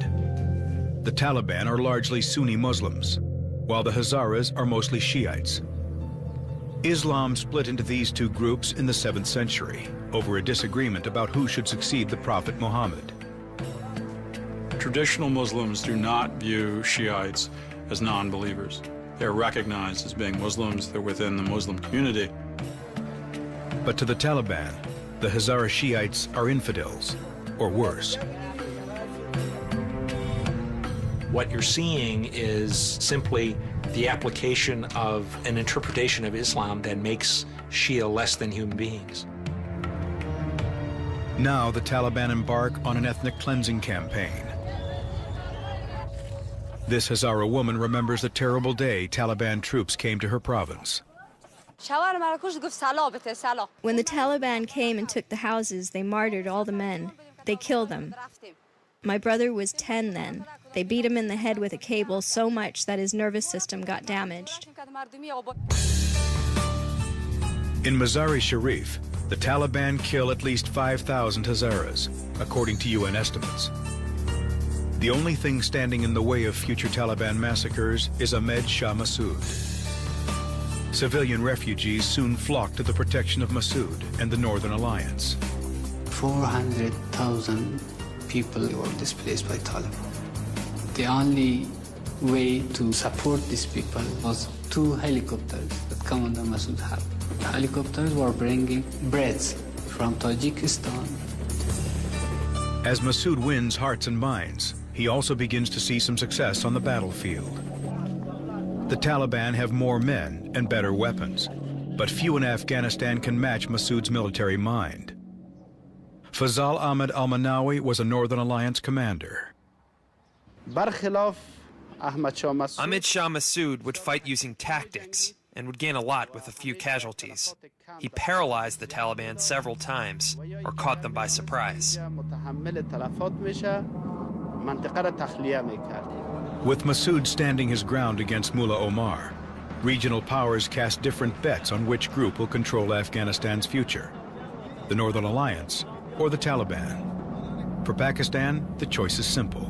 The Taliban are largely Sunni Muslims, while the Hazaras are mostly Shiites. Islam split into these two groups in the 7th century over a disagreement about who should succeed the Prophet Muhammad. Traditional Muslims do not view Shiites as non-believers. They're recognized as being Muslims. They're within the Muslim community. But to the Taliban, the Hazara Shiites are infidels, or worse. What you're seeing is simply the application of an interpretation of Islam that makes Shia less than human beings. Now the Taliban embark on an ethnic cleansing campaign. This Hazara woman remembers the terrible day Taliban troops came to her province. When the Taliban came and took the houses, they martyred all the men. They killed them. My brother was 10 then. They beat him in the head with a cable so much that his nervous system got damaged. In Mazar-e-Sharif, the Taliban kill at least 5,000 Hazaras, according to UN estimates. The only thing standing in the way of future Taliban massacres is Ahmed Shah Massoud. Civilian refugees soon flock to the protection of Massoud and the Northern Alliance. 400,000 people were displaced by Taliban. The only way to support these people was 2 helicopters that Commander Massoud had. The helicopters were bringing breads from Tajikistan. As Massoud wins hearts and minds, he also begins to see some success on the battlefield. The Taliban have more men and better weapons, but few in Afghanistan can match Massoud's military mind. Fazal Ahmed al-Manawi was a Northern Alliance commander. Ahmed Shah Massoud would fight using tactics and would gain a lot with a few casualties. He paralyzed the Taliban several times or caught them by surprise. With Massoud standing his ground against Mullah Omar, regional powers cast different bets on which group will control Afghanistan's future, the Northern Alliance or the Taliban. For Pakistan, the choice is simple.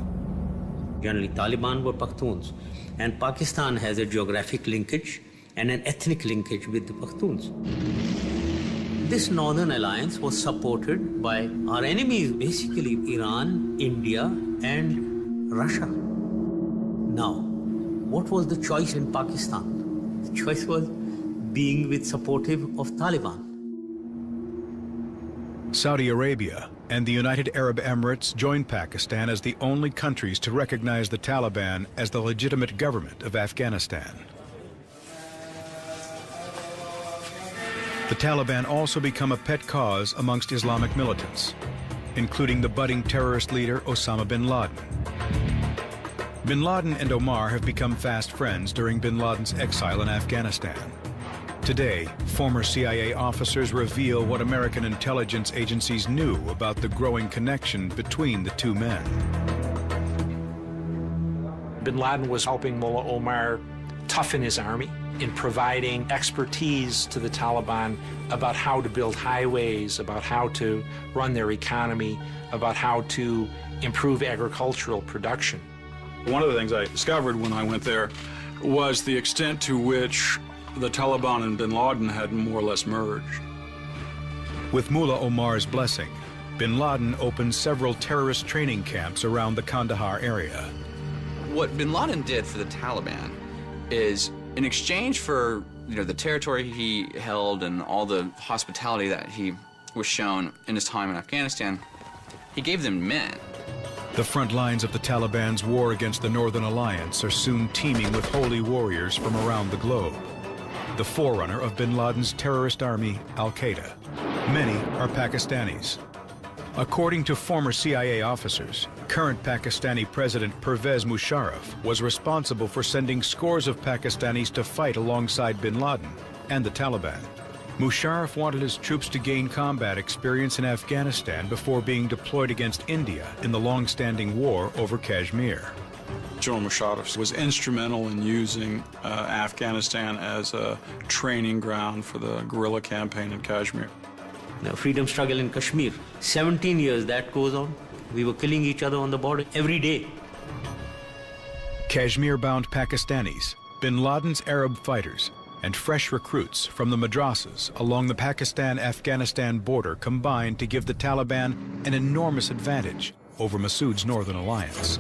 Generally, Taliban were Pakhtuns, and Pakistan has a geographic linkage and an ethnic linkage with the Pakhtuns. This Northern Alliance was supported by our enemies, basically Iran, India, and Russia. Now, what was the choice in Pakistan? The choice was being with supportive of Taliban. Saudi Arabia and the United Arab Emirates joined Pakistan as the only countries to recognize the Taliban as the legitimate government of Afghanistan. The Taliban also become a pet cause amongst Islamic militants, including the budding terrorist leader Osama bin Laden. Bin Laden and Omar have become fast friends during bin Laden's exile in Afghanistan. Today, former CIA officers reveal what American intelligence agencies knew about the growing connection between the two men. Bin Laden was helping Mullah Omar toughen his army in providing expertise to the Taliban about how to build highways, about how to run their economy, about how to improve agricultural production. One of the things I discovered when I went there was the extent to which the Taliban and bin Laden had more or less merged. With Mullah Omar's blessing, bin Laden opened several terrorist training camps around the Kandahar area. What bin Laden did for the Taliban is, in exchange for the territory he held and all the hospitality that he was shown in his time in Afghanistan, he gave them men. The front lines of the Taliban's war against the Northern Alliance are soon teeming with holy warriors from around the globe. the forerunner of bin Laden's terrorist army, Al-Qaeda. Many are Pakistanis. According to former CIA officers, current Pakistani President Pervez Musharraf was responsible for sending scores of Pakistanis to fight alongside bin Laden and the Taliban. Musharraf wanted his troops to gain combat experience in Afghanistan before being deployed against India in the long-standing war over Kashmir. General Musharraf was instrumental in using Afghanistan as a training ground for the guerrilla campaign in Kashmir. The freedom struggle in Kashmir, 17 years that goes on. We were killing each other on the border every day. Kashmir-bound Pakistanis, bin Laden's Arab fighters, and fresh recruits from the madrasas along the Pakistan-Afghanistan border combined to give the Taliban an enormous advantage over Massoud's Northern Alliance.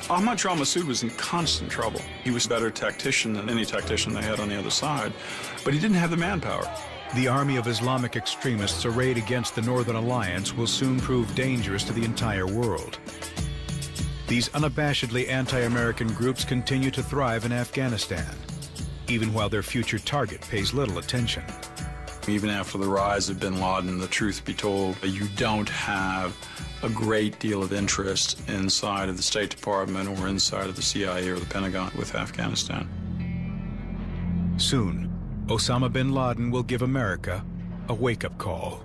Ahmad Shah Massoud was in constant trouble. He was a better tactician than any tactician they had on the other side, but he didn't have the manpower. The army of Islamic extremists arrayed against the Northern Alliance will soon prove dangerous to the entire world. These unabashedly anti-American groups continue to thrive in Afghanistan, even while their future target pays little attention. Even after the rise of bin Laden, the truth be told, you don't have a great deal of interest inside of the State Department or inside of the CIA or the Pentagon with Afghanistan. Soon, Osama bin Laden will give America a wake-up call.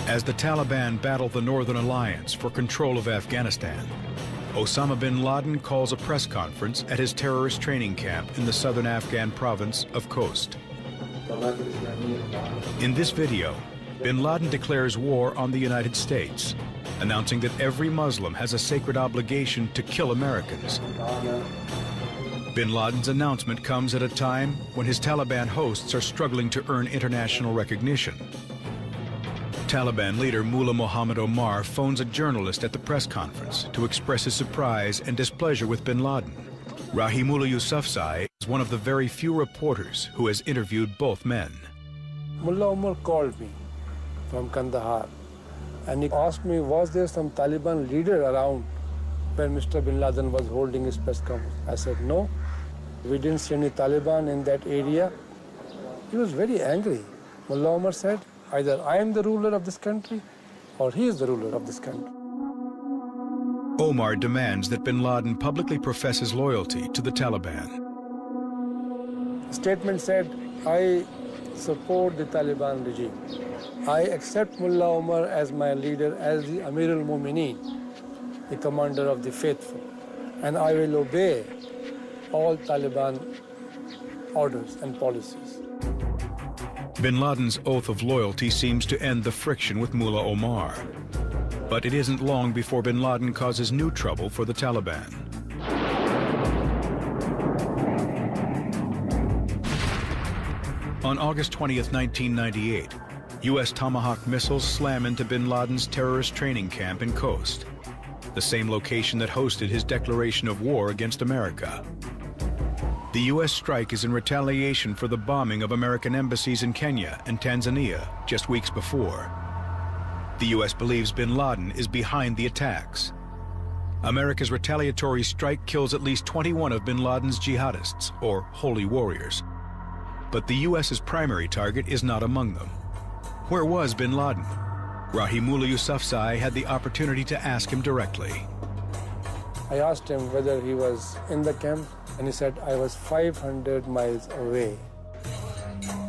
As the Taliban battle the Northern Alliance for control of Afghanistan, Osama bin Laden calls a press conference at his terrorist training camp in the southern Afghan province of Khost. In this video, bin Laden declares war on the United States, announcing that every Muslim has a sacred obligation to kill Americans. Bin Laden's announcement comes at a time when his Taliban hosts are struggling to earn international recognition. Taliban leader Mullah Muhammad Omar phones a journalist at the press conference to express his surprise and displeasure with bin Laden. Rahimullah Yousafzai is one of the very few reporters who has interviewed both men. Mullah Omar called me from Kandahar and he asked me, was there some Taliban leader around when Mr. bin Laden was holding his press conference? I said, no, we didn't see any Taliban in that area. He was very angry. Mullah Omar said, either I am the ruler of this country or he is the ruler of this country. Omar demands that bin Laden publicly profess his loyalty to the Taliban. The statement said, I support the Taliban regime. I accept Mullah Omar as my leader, as the Amir al-Mu'mineen, the commander of the faithful, and I will obey all Taliban orders and policies. Bin Laden's oath of loyalty seems to end the friction with Mullah Omar. But it isn't long before bin Laden causes new trouble for the Taliban. On August 20th, 1998, U.S. Tomahawk missiles slam into bin Laden's terrorist training camp in Khost, the same location that hosted his declaration of war against America. The U.S. strike is in retaliation for the bombing of American embassies in Kenya and Tanzania just weeks before. The U.S. believes bin Laden is behind the attacks. America's retaliatory strike kills at least 21 of bin Laden's jihadists, or holy warriors. But the U.S.'s primary target is not among them. Where was bin Laden? Rahimullah Yousafzai had the opportunity to ask him directly. I asked him whether he was in the camp, and he said, I was 500 miles away.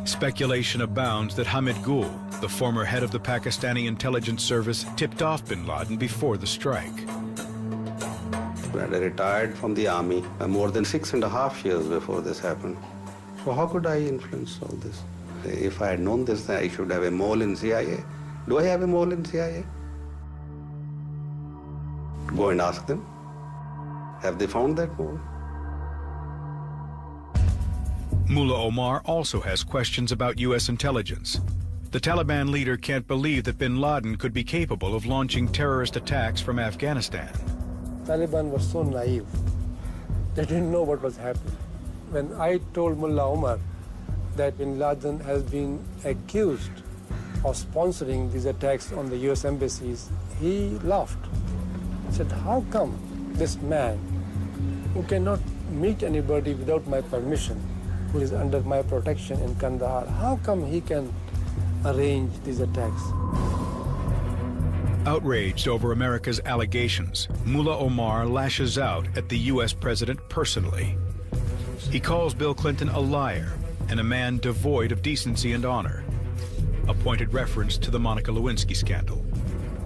Speculation abounds that Hamid Gul, the former head of the Pakistani intelligence service, tipped off bin Laden before the strike. I retired from the army more than 6.5 years before this happened. So how could I influence all this? If I had known this, then I should have a mole in CIA. Do I have a mole in CIA? Go and ask them. Have they found that mole? Mullah Omar also has questions about U.S. intelligence. The Taliban leader can't believe that bin Laden could be capable of launching terrorist attacks from Afghanistan. Taliban were so naive. They didn't know what was happening. When I told Mullah Omar that bin Laden has been accused of sponsoring these attacks on the US embassies, he laughed. He said, how come this man who cannot meet anybody without my permission, who is under my protection in Kandahar, how come he can arrange these attacks? Outraged over America's allegations, Mullah Omar lashes out at the US president personally. He calls Bill Clinton a liar and a man devoid of decency and honor, a pointed reference to the Monica Lewinsky scandal.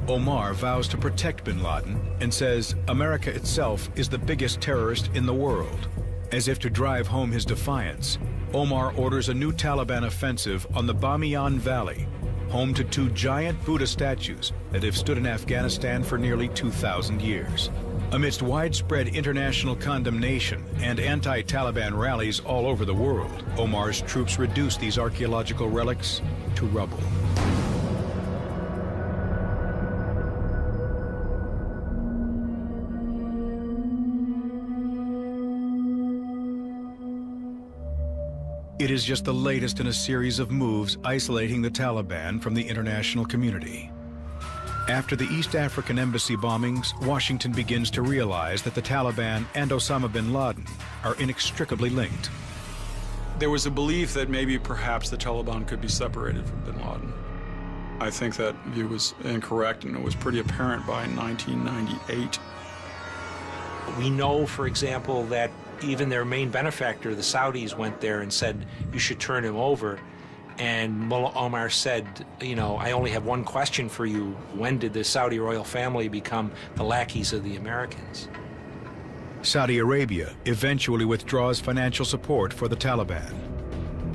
Omar vows to protect bin Laden and says America itself is the biggest terrorist in the world. As if to drive home his defiance, Omar orders a new Taliban offensive on the Bamiyan Valley, home to two giant Buddha statues that have stood in Afghanistan for nearly 2,000 years. Amidst widespread international condemnation and anti-Taliban rallies all over the world, Omar's troops reduce these archaeological relics to rubble. It is just the latest in a series of moves isolating the Taliban from the international community. After the East African embassy bombings, Washington begins to realize that the Taliban and Osama bin Laden are inextricably linked. There was a belief that maybe perhaps the Taliban could be separated from bin Laden. I think that view was incorrect, and it was pretty apparent by 1998. We know, for example, that even their main benefactor, the Saudis, went there and said, you should turn him over. And Mullah Omar said, you know, I only have one question for you. When did the Saudi royal family become the lackeys of the Americans? Saudi Arabia eventually withdraws financial support for the Taliban,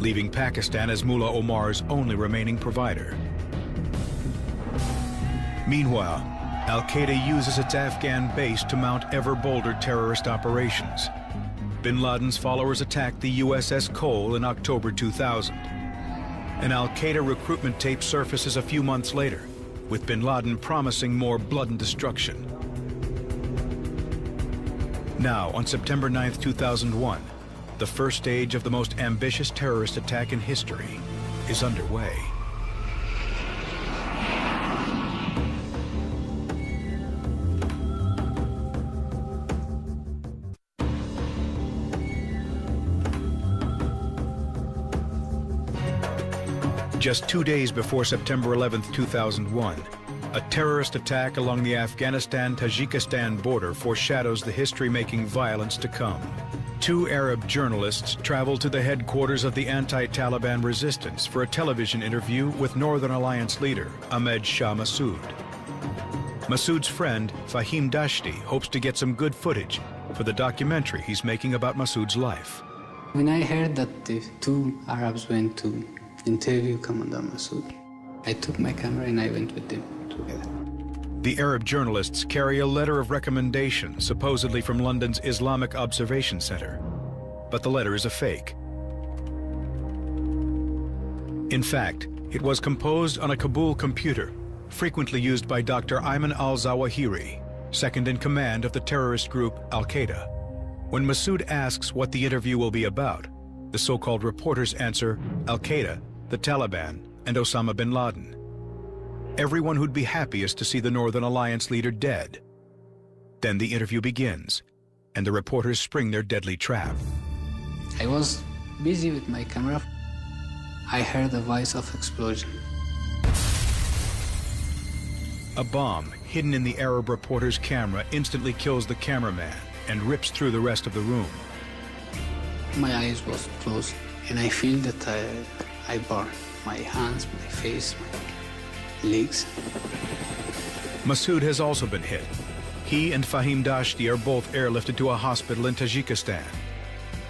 leaving Pakistan as Mullah Omar's only remaining provider. Meanwhile, Al-Qaeda uses its Afghan base to mount ever bolder terrorist operations. Bin Laden's followers attacked the USS Cole in October 2000. An Al-Qaeda recruitment tape surfaces a few months later, with bin Laden promising more blood and destruction. Now, on September 9, 2001, the first stage of the most ambitious terrorist attack in history is underway. Just 2 days before September 11, 2001, a terrorist attack along the Afghanistan-Tajikistan border foreshadows the history-making violence to come. Two Arab journalists traveled to the headquarters of the anti-Taliban resistance for a television interview with Northern Alliance leader Ahmed Shah Massoud. Massoud's friend, Fahim Dashti, hopes to get some good footage for the documentary he's making about Massoud's life. When I heard that the two Arabs went to interview Commander Massoud, I took my camera and I went with them together. The Arab journalists carry a letter of recommendation, supposedly from London's Islamic Observation Center. But the letter is a fake. In fact, it was composed on a Kabul computer, frequently used by Dr. Ayman al-Zawahiri, second in command of the terrorist group Al-Qaeda. When Massoud asks what the interview will be about, the so-called reporters answer Al-Qaeda, the Taliban, and Osama bin Laden. Everyone who'd be happiest to see the Northern Alliance leader dead. Then the interview begins, and the reporters spring their deadly trap. I was busy with my camera. I heard a voice of explosion. A bomb hidden in the Arab reporter's camera instantly kills the cameraman and rips through the rest of the room. My eyes was closed, and I feel that I burned my hands, my face, my legs. Massoud has also been hit. He and Fahim Dashti are both airlifted to a hospital in Tajikistan.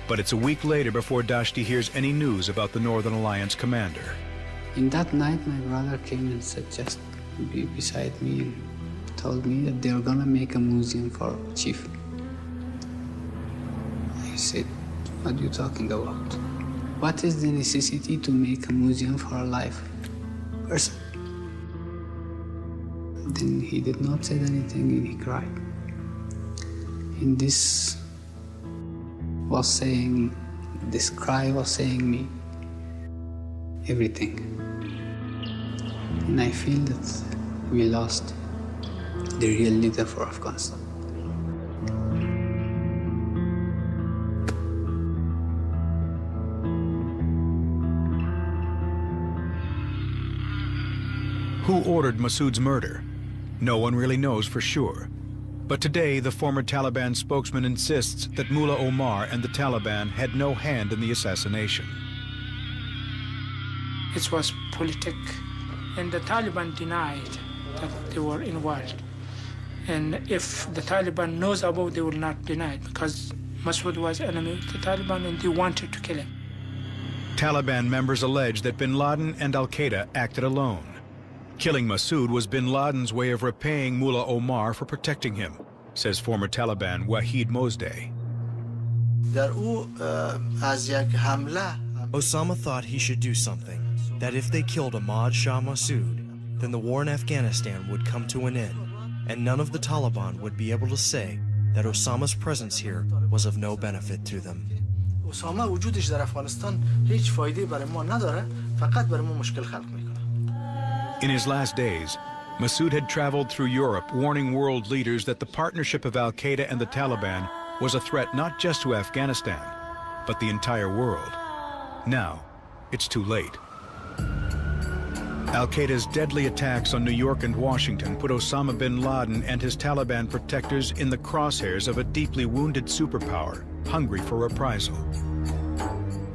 But it's a week later before Dashti hears any news about the Northern Alliance commander. In that night, my brother came and said, just be beside me, and told me that they were gonna make a museum for Chief. I said, what are you talking about? What is the necessity to make a museum for a live person? Then he did not say anything and he cried. And this was saying, This cry was saying me everything. And I feel that we lost the real leader for Afghanistan. Who ordered Massoud's murder? No one really knows for sure. But today, the former Taliban spokesman insists that Mullah Omar and the Taliban had no hand in the assassination. It was politic, and the Taliban denied that they were involved. And if the Taliban knows about, they will not deny it, because Massoud was enemy of the Taliban and they wanted to kill him. Taliban members allege that bin Laden and Al-Qaeda acted alone. Killing Massoud was bin Laden's way of repaying Mullah Omar for protecting him, says former Taliban Wahid Mozdeh. Osama thought he should do something, that if they killed Ahmad Shah Massoud, then the war in Afghanistan would come to an end, and none of the Taliban would be able to say that Osama's presence here was of no benefit to them. اسامه وجودش در افغانستان هیچ فایده برای ما نداره، فقط برای ما مشکل خلق میکنه. In his last days, Massoud had traveled through Europe warning world leaders that the partnership of Al-Qaeda and the Taliban was a threat not just to Afghanistan, but the entire world. Now, it's too late. Al-Qaeda's deadly attacks on New York and Washington put Osama bin Laden and his Taliban protectors in the crosshairs of a deeply wounded superpower, hungry for reprisal.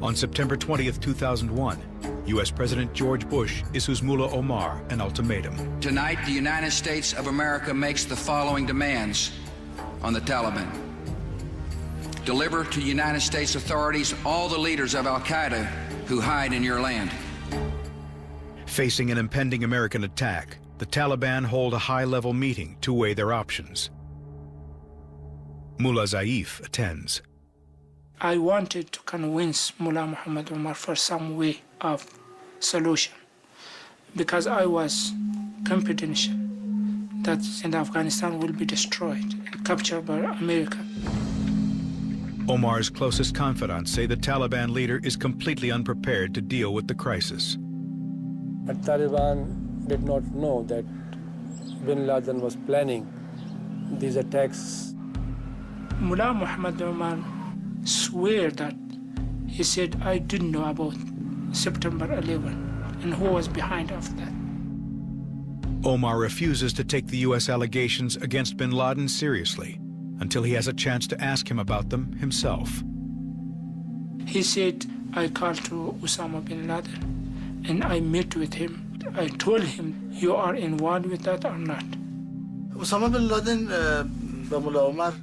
On September 20th, 2001, U.S. President George Bush issues Mullah Omar an ultimatum. Tonight, the United States of America makes the following demands on the Taliban. Deliver to United States authorities all the leaders of Al-Qaeda who hide in your land. Facing an impending American attack, the Taliban hold a high-level meeting to weigh their options. Mullah Zaif attends. I wanted to convince Mullah Muhammad Omar for some way of solution, because I was confident that Afghanistan will be destroyed and captured by America. Omar's closest confidants say the Taliban leader is completely unprepared to deal with the crisis. But Taliban did not know that bin Laden was planning these attacks. Mullah Muhammad Omar swear that he said, I didn't know about September 11 and who was behind of that. Omar refuses to take the U.S. allegations against bin Laden seriously until he has a chance to ask him about them himself. He said, I called to Osama bin Laden and I met with him. I told him, you are involved with that or not? Osama bin Laden, Mullah Omar.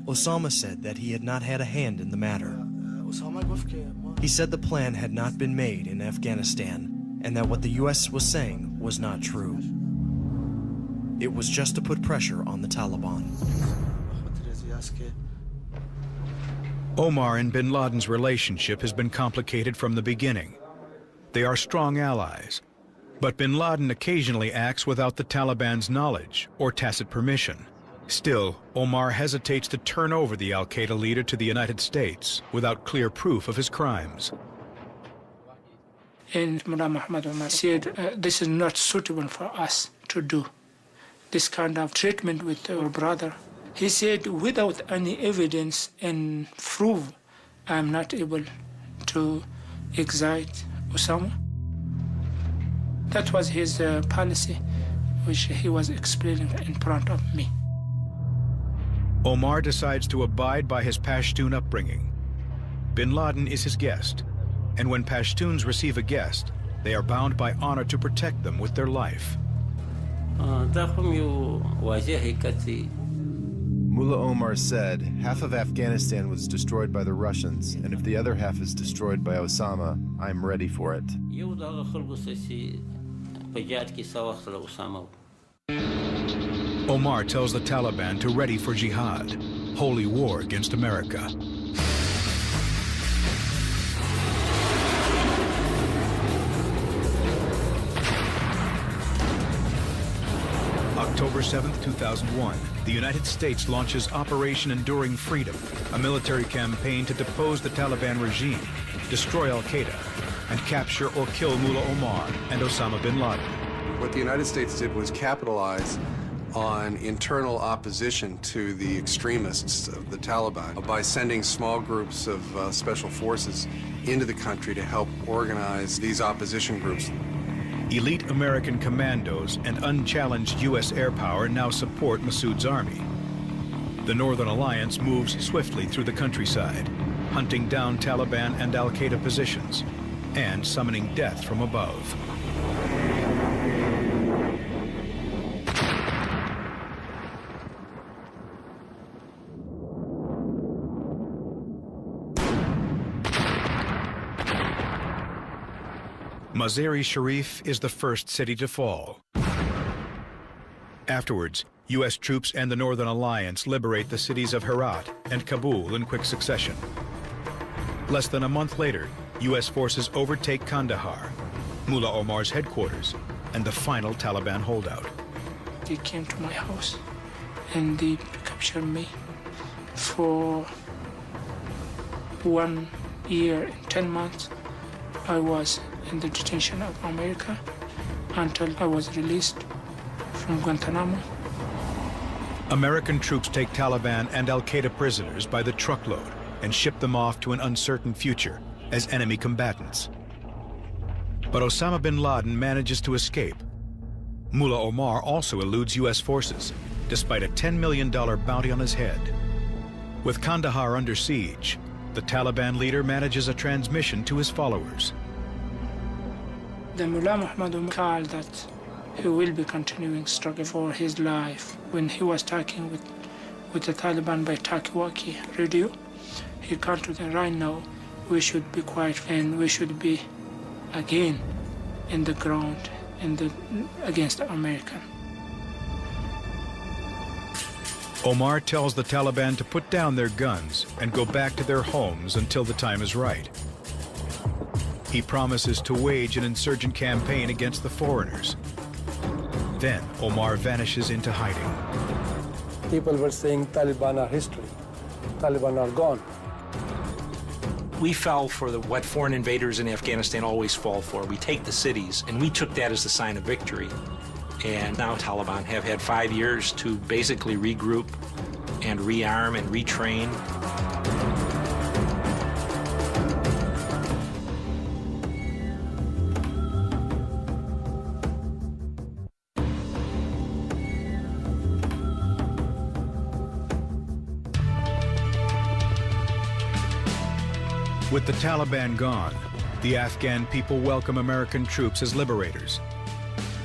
Osama said that he had not had a hand in the matter. He said the plan had not been made in Afghanistan and that what the U.S. was saying was not true. It was just to put pressure on the Taliban. Omar and bin Laden's relationship has been complicated from the beginning. They are strong allies, but bin Laden occasionally acts without the Taliban's knowledge or tacit permission. Still, Omar hesitates to turn over the Al-Qaeda leader to the United States without clear proof of his crimes. And Mullah Muhammad Omar said, this is not suitable for us to do, this kind of treatment with our brother. He said, without any evidence and proof, I am not able to extradite Osama. That was his policy, which he was explaining in front of me. Omar decides to abide by his Pashtun upbringing. Bin Laden is his guest, and when Pashtuns receive a guest, they are bound by honor to protect them with their life. Mullah Omar said half of Afghanistan was destroyed by the Russians, and if the other half is destroyed by Osama, I'm ready for it. Omar tells the Taliban to ready for jihad, holy war against America. October 7th, 2001. the United States launches Operation Enduring Freedom, a military campaign to depose the Taliban regime, destroy Al-Qaeda, and capture or kill Mullah Omar and Osama bin Laden. What the United States did was capitalize on internal opposition to the extremists of the Taliban by sending small groups of special forces into the country to help organize these opposition groups. Elite American commandos and unchallenged U.S. air power now support Massoud's army. The Northern Alliance moves swiftly through the countryside, hunting down Taliban and Al-Qaeda positions and summoning death from above. Mazar-e-Sharif is the first city to fall. Afterwards, U.S. troops and the Northern Alliance liberate the cities of Herat and Kabul in quick succession. Less than a month later, U.S. forces overtake Kandahar, Mullah Omar's headquarters, and the final Taliban holdout. They came to my house and they captured me for 1 year and 10 months. I was in the detention of America until I was released from Guantanamo. American troops take Taliban and Al-Qaeda prisoners by the truckload and ship them off to an uncertain future as enemy combatants. But Osama bin Laden manages to escape. Mullah Omar also eludes U.S. forces, despite a $10 million bounty on his head. With Kandahar under siege, the Taliban leader manages a transmission to his followers. The Mullah Muhammad Umar that he will be continuing struggle for his life. When he was talking with the Taliban by talkie-walkie radio, he called to them, right now, we should be quiet and we should be again in the ground against the American. Omar tells the Taliban to put down their guns and go back to their homes until the time is right. He promises to wage an insurgent campaign against the foreigners. Then Omar vanishes into hiding. People were saying Taliban are history. Taliban are gone. We fell for what foreign invaders in Afghanistan always fall for. We take the cities, and we took that as the sign of victory. And now Taliban have had 5 years to basically regroup and rearm and retrain. With the Taliban gone, the Afghan people welcome American troops as liberators.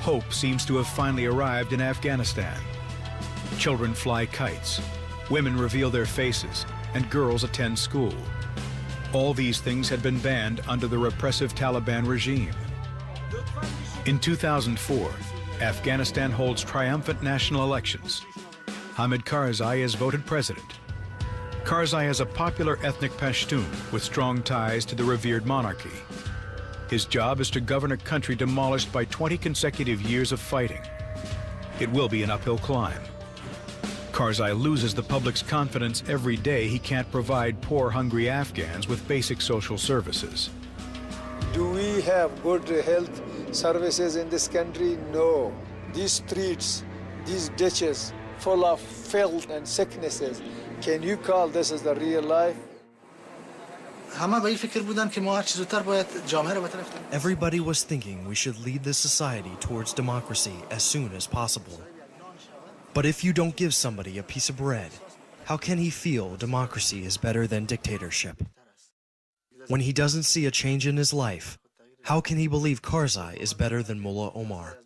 Hope seems to have finally arrived in Afghanistan. Children fly kites, women reveal their faces, and girls attend school. All these things had been banned under the repressive Taliban regime. In 2004, Afghanistan holds triumphant national elections. Hamid Karzai is voted president. Karzai is a popular ethnic Pashtun with strong ties to the revered monarchy. His job is to govern a country demolished by 20 consecutive years of fighting. It will be an uphill climb. Karzai loses the public's confidence every day he can't provide poor, hungry Afghans with basic social services. Do we have good health services in this country? No. These streets, these ditches, full of filth and sicknesses, can you call this as the real life? Everybody was thinking we should lead this society towards democracy as soon as possible. But if you don't give somebody a piece of bread, how can he feel democracy is better than dictatorship? When he doesn't see a change in his life, how can he believe Karzai is better than Mullah Omar?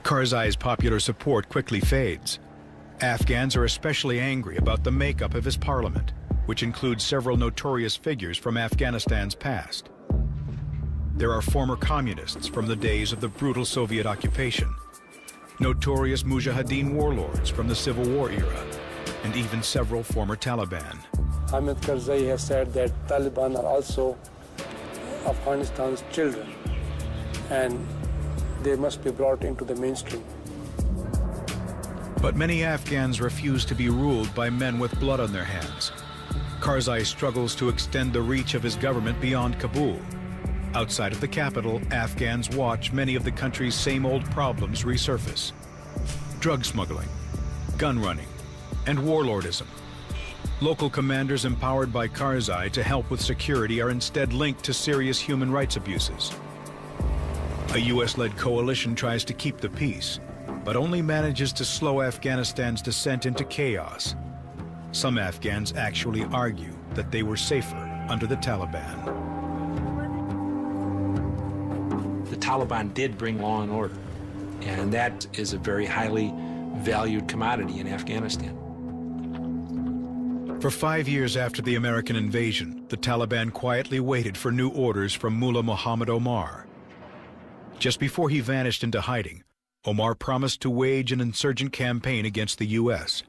Karzai's popular support quickly fades. Afghans are especially angry about the makeup of his parliament, which includes several notorious figures from Afghanistan's past. There are former communists from the days of the brutal Soviet occupation, notorious Mujahideen warlords from the Civil War era, and even several former Taliban. Hamid Karzai has said that Taliban are also Afghanistan's children, and they must be brought into the mainstream. But many Afghans refuse to be ruled by men with blood on their hands. Karzai struggles to extend the reach of his government beyond Kabul. Outside of the capital, Afghans watch many of the country's same old problems resurface. Drug smuggling, gun running, and warlordism. Local commanders empowered by Karzai to help with security are instead linked to serious human rights abuses. A US-led coalition tries to keep the peace, but only manages to slow Afghanistan's descent into chaos. Some Afghans actually argue that they were safer under the Taliban. The Taliban did bring law and order, and that is a very highly valued commodity in Afghanistan. For 5 years after the American invasion, the Taliban quietly waited for new orders from Mullah Muhammad Omar. Just before he vanished into hiding, Omar promised to wage an insurgent campaign against the U.S.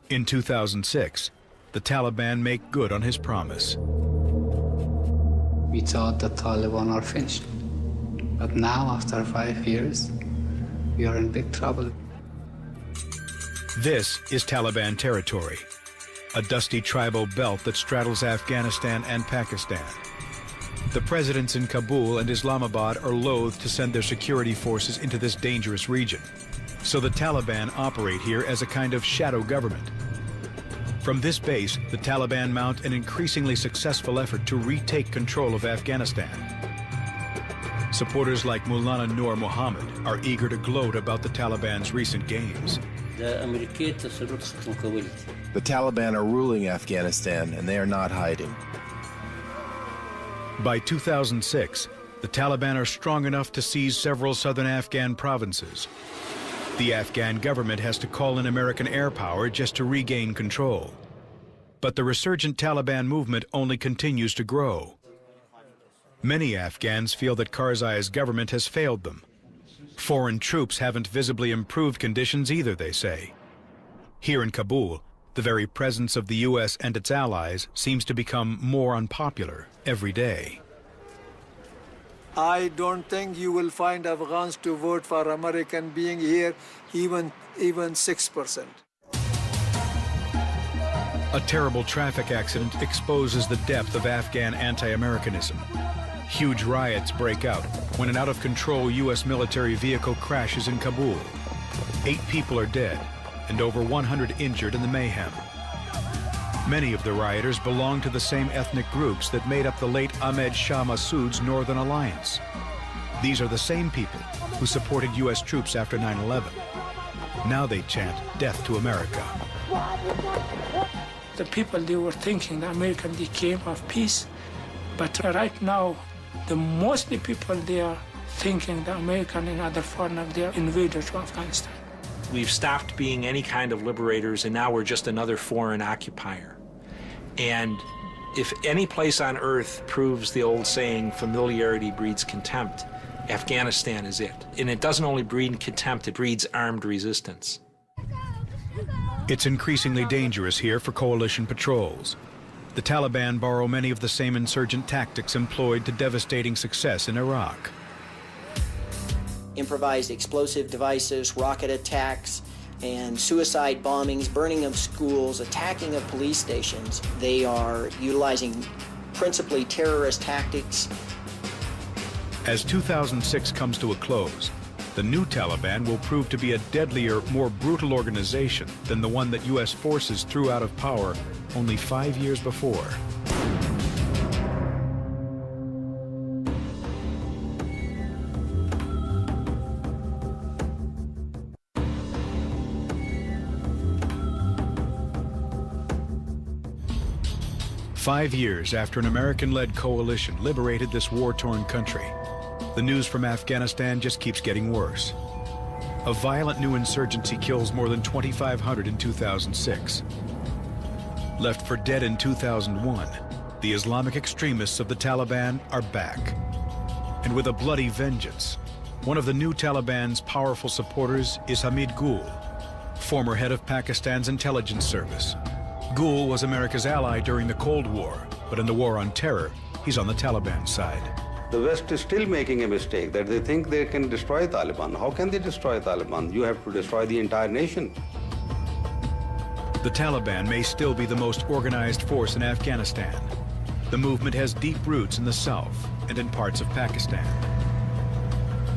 In 2006, the Taliban make good on his promise. We thought the Taliban are finished. But now, after 5 years, we are in big trouble. This is Taliban territory, a dusty tribal belt that straddles Afghanistan and Pakistan. The presidents in Kabul and Islamabad are loath to send their security forces into this dangerous region, so the Taliban operate here as a kind of shadow government. From this base, the Taliban mount an increasingly successful effort to retake control of Afghanistan. Supporters like Maulana Noor Mohammed are eager to gloat about the Taliban's recent gains. The Taliban are ruling Afghanistan, and they are not hiding. By 2006, the Taliban are strong enough to seize several southern Afghan provinces. The Afghan government has to call in American air power just to regain control. But the resurgent Taliban movement only continues to grow. Many Afghans feel that Karzai's government has failed them. Foreign troops haven't visibly improved conditions either, they say. Here in Kabul, the very presence of the U.S. and its allies seems to become more unpopular every day. I don't think you will find Afghans to vote for American being here, even 6%. A terrible traffic accident exposes the depth of Afghan anti-Americanism. Huge riots break out when an out-of-control U.S. military vehicle crashes in Kabul. 8 people are dead and over 100 injured in the mayhem. Many of the rioters belong to the same ethnic groups that made up the late Ahmed Shah Massoud's Northern Alliance. These are the same people who supported U.S. troops after 9/11. Now they chant death to America. The people, they were thinking the American, they came of peace, but right now, the mostly people, they are thinking the American and other foreigners, they are invaders to Afghanistan. We've stopped being any kind of liberators, and now we're just another foreign occupier. And if any place on earth proves the old saying, familiarity breeds contempt, Afghanistan is it. And it doesn't only breed contempt, it breeds armed resistance. It's increasingly dangerous here for coalition patrols. The Taliban borrow many of the same insurgent tactics employed to devastating success in Iraq. Improvised explosive devices, rocket attacks, and suicide bombings, burning of schools, attacking of police stations. They are utilizing principally terrorist tactics. As 2006 comes to a close, the new Taliban will prove to be a deadlier, more brutal organization than the one that U.S. forces threw out of power only 5 years before. Five years after an American-led coalition liberated this war-torn country, the news from Afghanistan just keeps getting worse. A violent new insurgency kills more than 2,500 in 2006. Left for dead in 2001, the Islamic extremists of the Taliban are back. And with a bloody vengeance, one of the new Taliban's powerful supporters is Hamid Gul, former head of Pakistan's intelligence service. Gul was America's ally during the Cold War, but in the war on terror, he's on the Taliban side. The West is still making a mistake that they think they can destroy Taliban. How can they destroy Taliban? You have to destroy the entire nation. The Taliban may still be the most organized force in Afghanistan. The movement has deep roots in the south and in parts of Pakistan.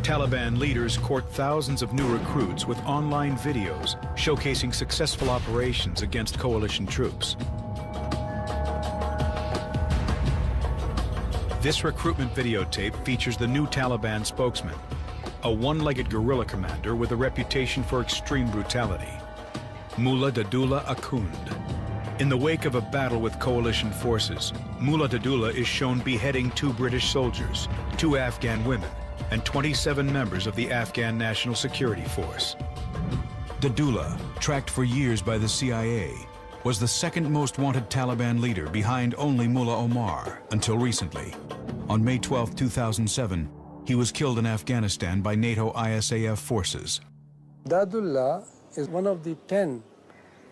Taliban leaders court thousands of new recruits with online videos showcasing successful operations against coalition troops. This recruitment videotape features the new Taliban spokesman, a one-legged guerrilla commander with a reputation for extreme brutality, Mullah Dadullah Akhund. In the wake of a battle with coalition forces, Mullah Dadullah is shown beheading 2 British soldiers, 2 Afghan women, and 27 members of the Afghan National Security Force. Dadullah, tracked for years by the CIA, was the second most wanted Taliban leader behind only Mullah Omar until recently. On May 12, 2007, he was killed in Afghanistan by NATO ISAF forces. Dadullah is one of the 10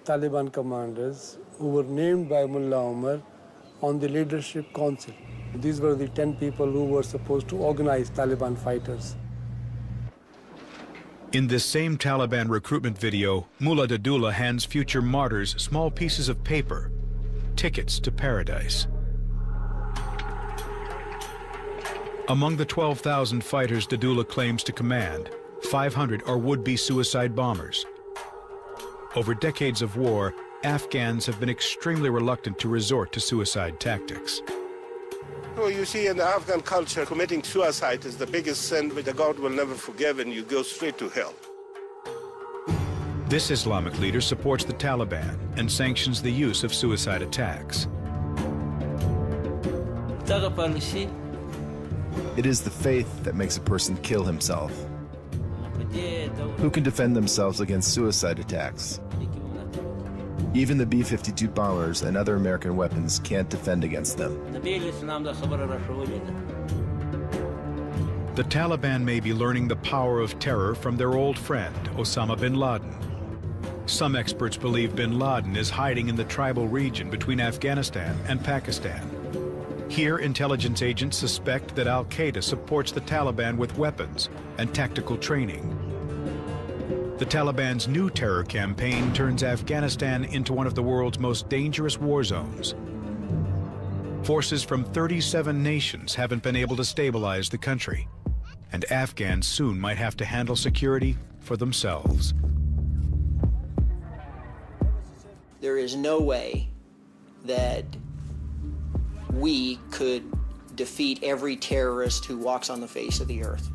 Taliban commanders who were named by Mullah Omar on the Leadership Council. These were the 10 people who were supposed to organize Taliban fighters. In this same Taliban recruitment video, Mullah Dadullah hands future martyrs small pieces of paper, tickets to paradise. Among the 12,000 fighters Dadullah claims to command, 500 are would-be suicide bombers. Over decades of war, Afghans have been extremely reluctant to resort to suicide tactics. Well, you see, in the Afghan culture, committing suicide is the biggest sin which God will never forgive, and you go straight to hell. This Islamic leader supports the Taliban and sanctions the use of suicide attacks. It is the faith that makes a person kill himself. Who can defend themselves against suicide attacks? Even the B-52 bombers and other American weapons can't defend against them. The Taliban may be learning the power of terror from their old friend, Osama bin Laden. Some experts believe bin Laden is hiding in the tribal region between Afghanistan and Pakistan. Here, intelligence agents suspect that Al-Qaeda supports the Taliban with weapons and tactical training. The Taliban's new terror campaign turns Afghanistan into one of the world's most dangerous war zones. Forces from 37 nations haven't been able to stabilize the country, and Afghans soon might have to handle security for themselves. There is no way that we could defeat every terrorist who walks on the face of the earth.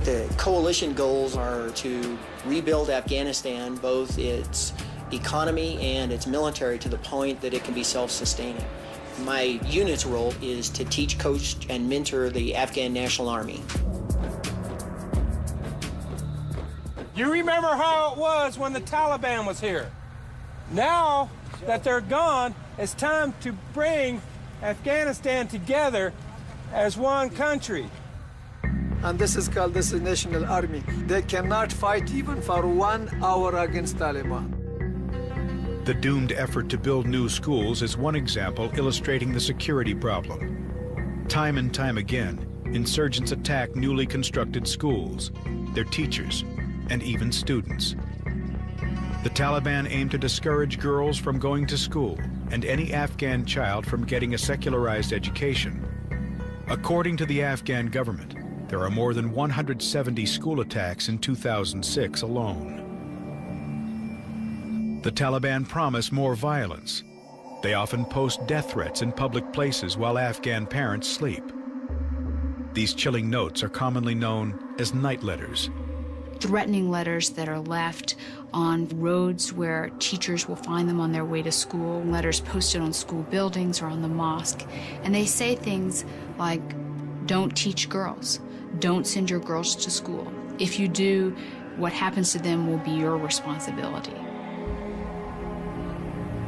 The coalition goals are to rebuild Afghanistan, both its economy and its military, to the point that it can be self-sustaining. My unit's role is to teach, coach, and mentor the Afghan National Army. You remember how it was when the Taliban was here. Now that they're gone, it's time to bring Afghanistan together as one country. And this is called this national army. They cannot fight even for 1 hour against Taliban. The doomed effort to build new schools is one example illustrating the security problem. Time and time again, insurgents attack newly constructed schools, their teachers, and even students. The Taliban aim to discourage girls from going to school and any Afghan child from getting a secularized education. According to the Afghan government, there are more than 170 school attacks in 2006 alone. The Taliban promise more violence. They often post death threats in public places while Afghan parents sleep. These chilling notes are commonly known as night letters. Threatening letters that are left on roads where teachers will find them on their way to school, letters posted on school buildings or on the mosque. And they say things like, don't teach girls, don't send your girls to school. If you do, what happens to them will be your responsibility.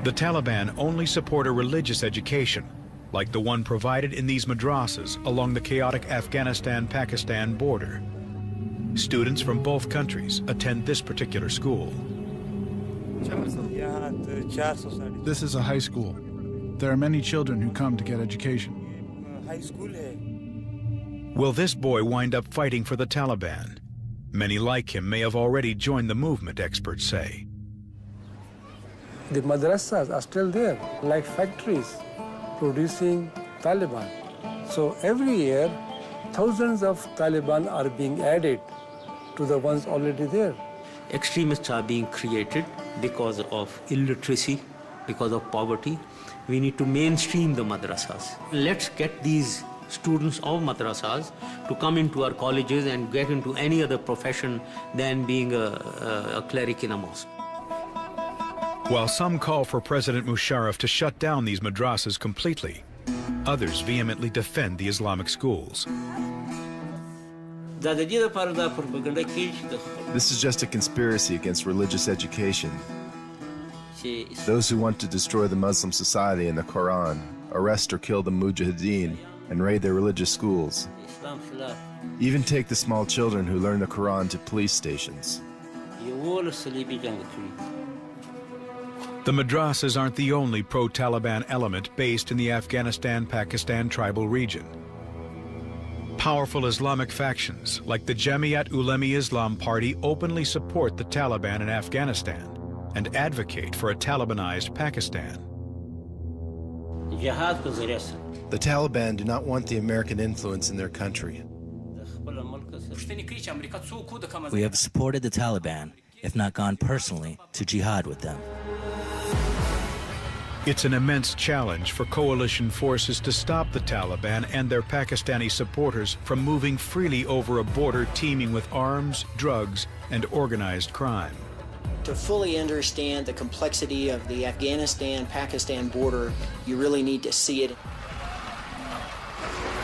The Taliban only support a religious education, like the one provided in these madrasas along the chaotic Afghanistan-Pakistan border. Students from both countries attend this particular school. This is a high school. There are many children who come to get education. Will this boy wind up fighting for the Taliban? Many like him may have already joined the movement, experts say. The madrasas are still there, like factories producing Taliban. So every year, thousands of Taliban are being added to the ones already there. Extremists are being created because of illiteracy, because of poverty. We need to mainstream the madrasas. Let's get these students of madrasas to come into our colleges and get into any other profession than being a cleric in a mosque. While some call for President Musharraf to shut down these madrasas completely, others vehemently defend the Islamic schools. This is just a conspiracy against religious education. Those who want to destroy the Muslim society and the Quran, arrest or kill the mujahideen, and raid their religious schools. Even take the small children who learn the Quran to police stations. The madrasas aren't the only pro-Taliban element based in the Afghanistan-Pakistan tribal region. Powerful Islamic factions like the Jamiat Ulema-Islam Party openly support the Taliban in Afghanistan and advocate for a Talibanized Pakistan. The Taliban do not want the American influence in their country. We have supported the Taliban, if not gone personally, to jihad with them. It's an immense challenge for coalition forces to stop the Taliban and their Pakistani supporters from moving freely over a border teeming with arms, drugs, and organized crime. To fully understand the complexity of the Afghanistan-Pakistan border, you really need to see it.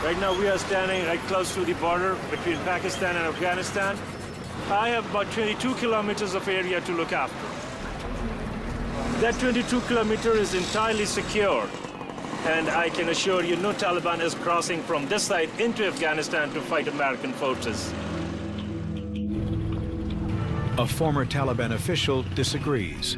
Right now we are standing right close to the border between Pakistan and Afghanistan. I have about 22 kilometers of area to look after. That 22 kilometers is entirely secure. And I can assure you no Taliban is crossing from this side into Afghanistan to fight American forces. A former Taliban official disagrees.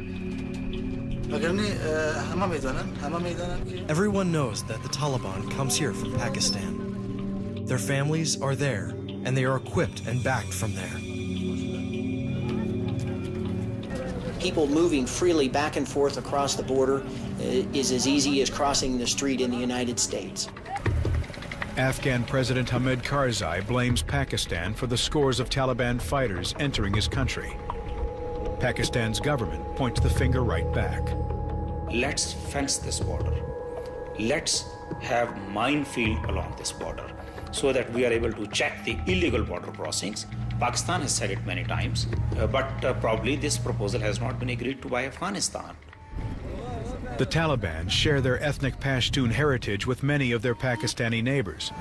Everyone knows that the Taliban comes here from Pakistan. Their families are there, and they are equipped and backed from there. People moving freely back and forth across the border is as easy as crossing the street in the United States. Afghan President Hamid Karzai blames Pakistan for the scores of Taliban fighters entering his country. Pakistan's government points the finger right back. Let's fence this border. Let's have minefield along this border so that we are able to check the illegal border crossings. Pakistan has said it many times, but probably this proposal has not been agreed to by Afghanistan. The Taliban share their ethnic Pashtun heritage with many of their Pakistani neighbors,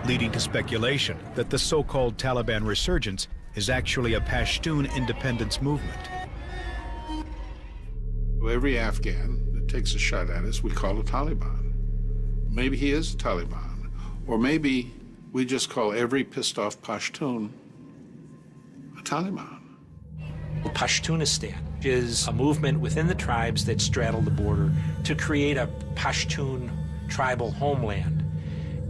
leading to speculation that the so-called Taliban resurgence is actually a Pashtun independence movement. Every Afghan that takes a shot at us, we call a Taliban. Maybe he is a Taliban, or maybe we just call every pissed-off Pashtun a Taliban. Pashtunistan is a movement within the tribes that straddle the border to create a Pashtun tribal homeland.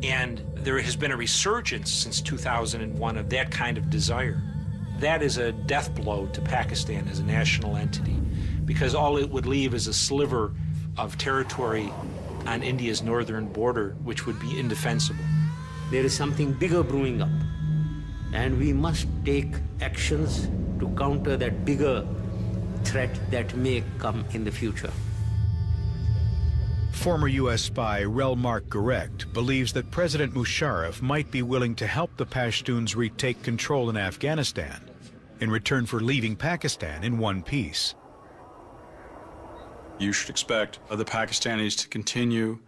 And there has been a resurgence since 2001 of that kind of desire. That is a death blow to Pakistan as a national entity, because all it would leave is a sliver of territory on India's northern border, which would be indefensible. There is something bigger brewing up, and we must take actions to counter that bigger threat that may come in the future. Former U.S. spy Relmark Gorecht believes that President Musharraf might be willing to help the Pashtuns retake control in Afghanistan in return for leaving Pakistan in one piece. You should expect the Pakistanis to continue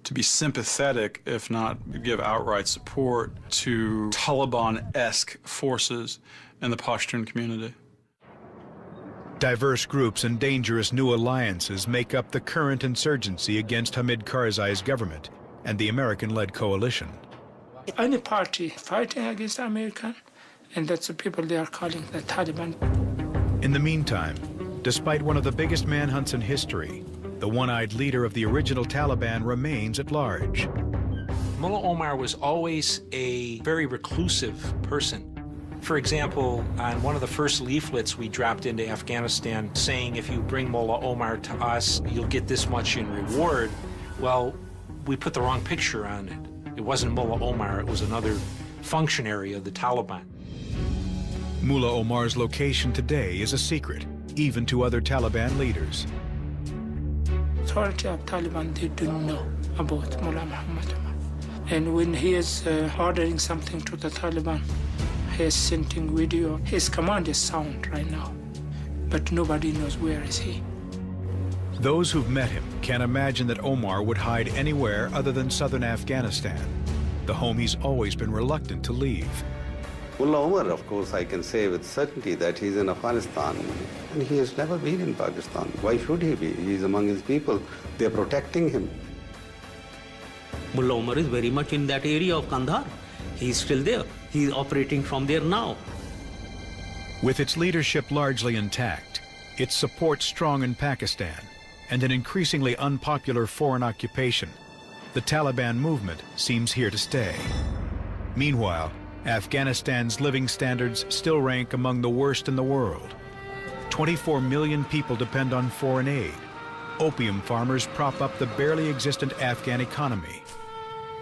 to be sympathetic, if not give outright support, to Taliban-esque forces in the Pashtun community. Diverse groups and dangerous new alliances make up the current insurgency against Hamid Karzai's government and the American-led coalition. Any party fighting against American, and that's the people they are calling the Taliban. In the meantime, despite one of the biggest manhunts in history, the one-eyed leader of the original Taliban remains at large. Mullah Omar was always a very reclusive person. For example, on one of the first leaflets we dropped into Afghanistan saying if you bring Mullah Omar to us, you'll get this much in reward. Well, we put the wrong picture on it. It wasn't Mullah Omar, it was another functionary of the Taliban. Mullah Omar's location today is a secret, even to other Taliban leaders. Authority of Taliban, they didn't know about Mullah Muhammad Omar. And when he is ordering something to the Taliban, he is sending video. His command is sound right now, but nobody knows where is he. Those who've met him can't imagine that Omar would hide anywhere other than southern Afghanistan, the home he's always been reluctant to leave. Mullah Omar, of course, I can say with certainty that he's in Afghanistan, and he has never been in Pakistan. Why should he be? He's among his people. They're protecting him. Mullah Omar is very much in that area of Kandahar. He's still there. He's operating from there now. With its leadership largely intact, its support strong in Pakistan, and an increasingly unpopular foreign occupation, the Taliban movement seems here to stay. Meanwhile, Afghanistan's living standards still rank among the worst in the world. 24 million people depend on foreign aid. Opium farmers prop up the barely existent Afghan economy.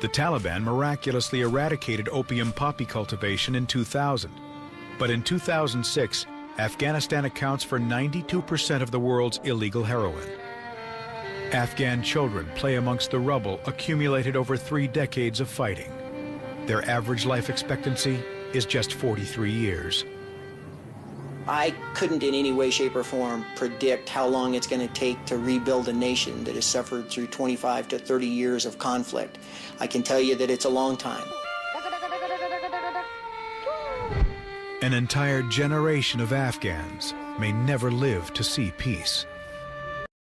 The Taliban miraculously eradicated opium poppy cultivation in 2000. But in 2006, Afghanistan accounts for 92% of the world's illegal heroin. Afghan children play amongst the rubble accumulated over 3 decades of fighting. Their average life expectancy is just 43 years. I couldn't in any way, shape, or form predict how long it's going to take to rebuild a nation that has suffered through 25 to 30 years of conflict. I can tell you that it's a long time. An entire generation of Afghans may never live to see peace.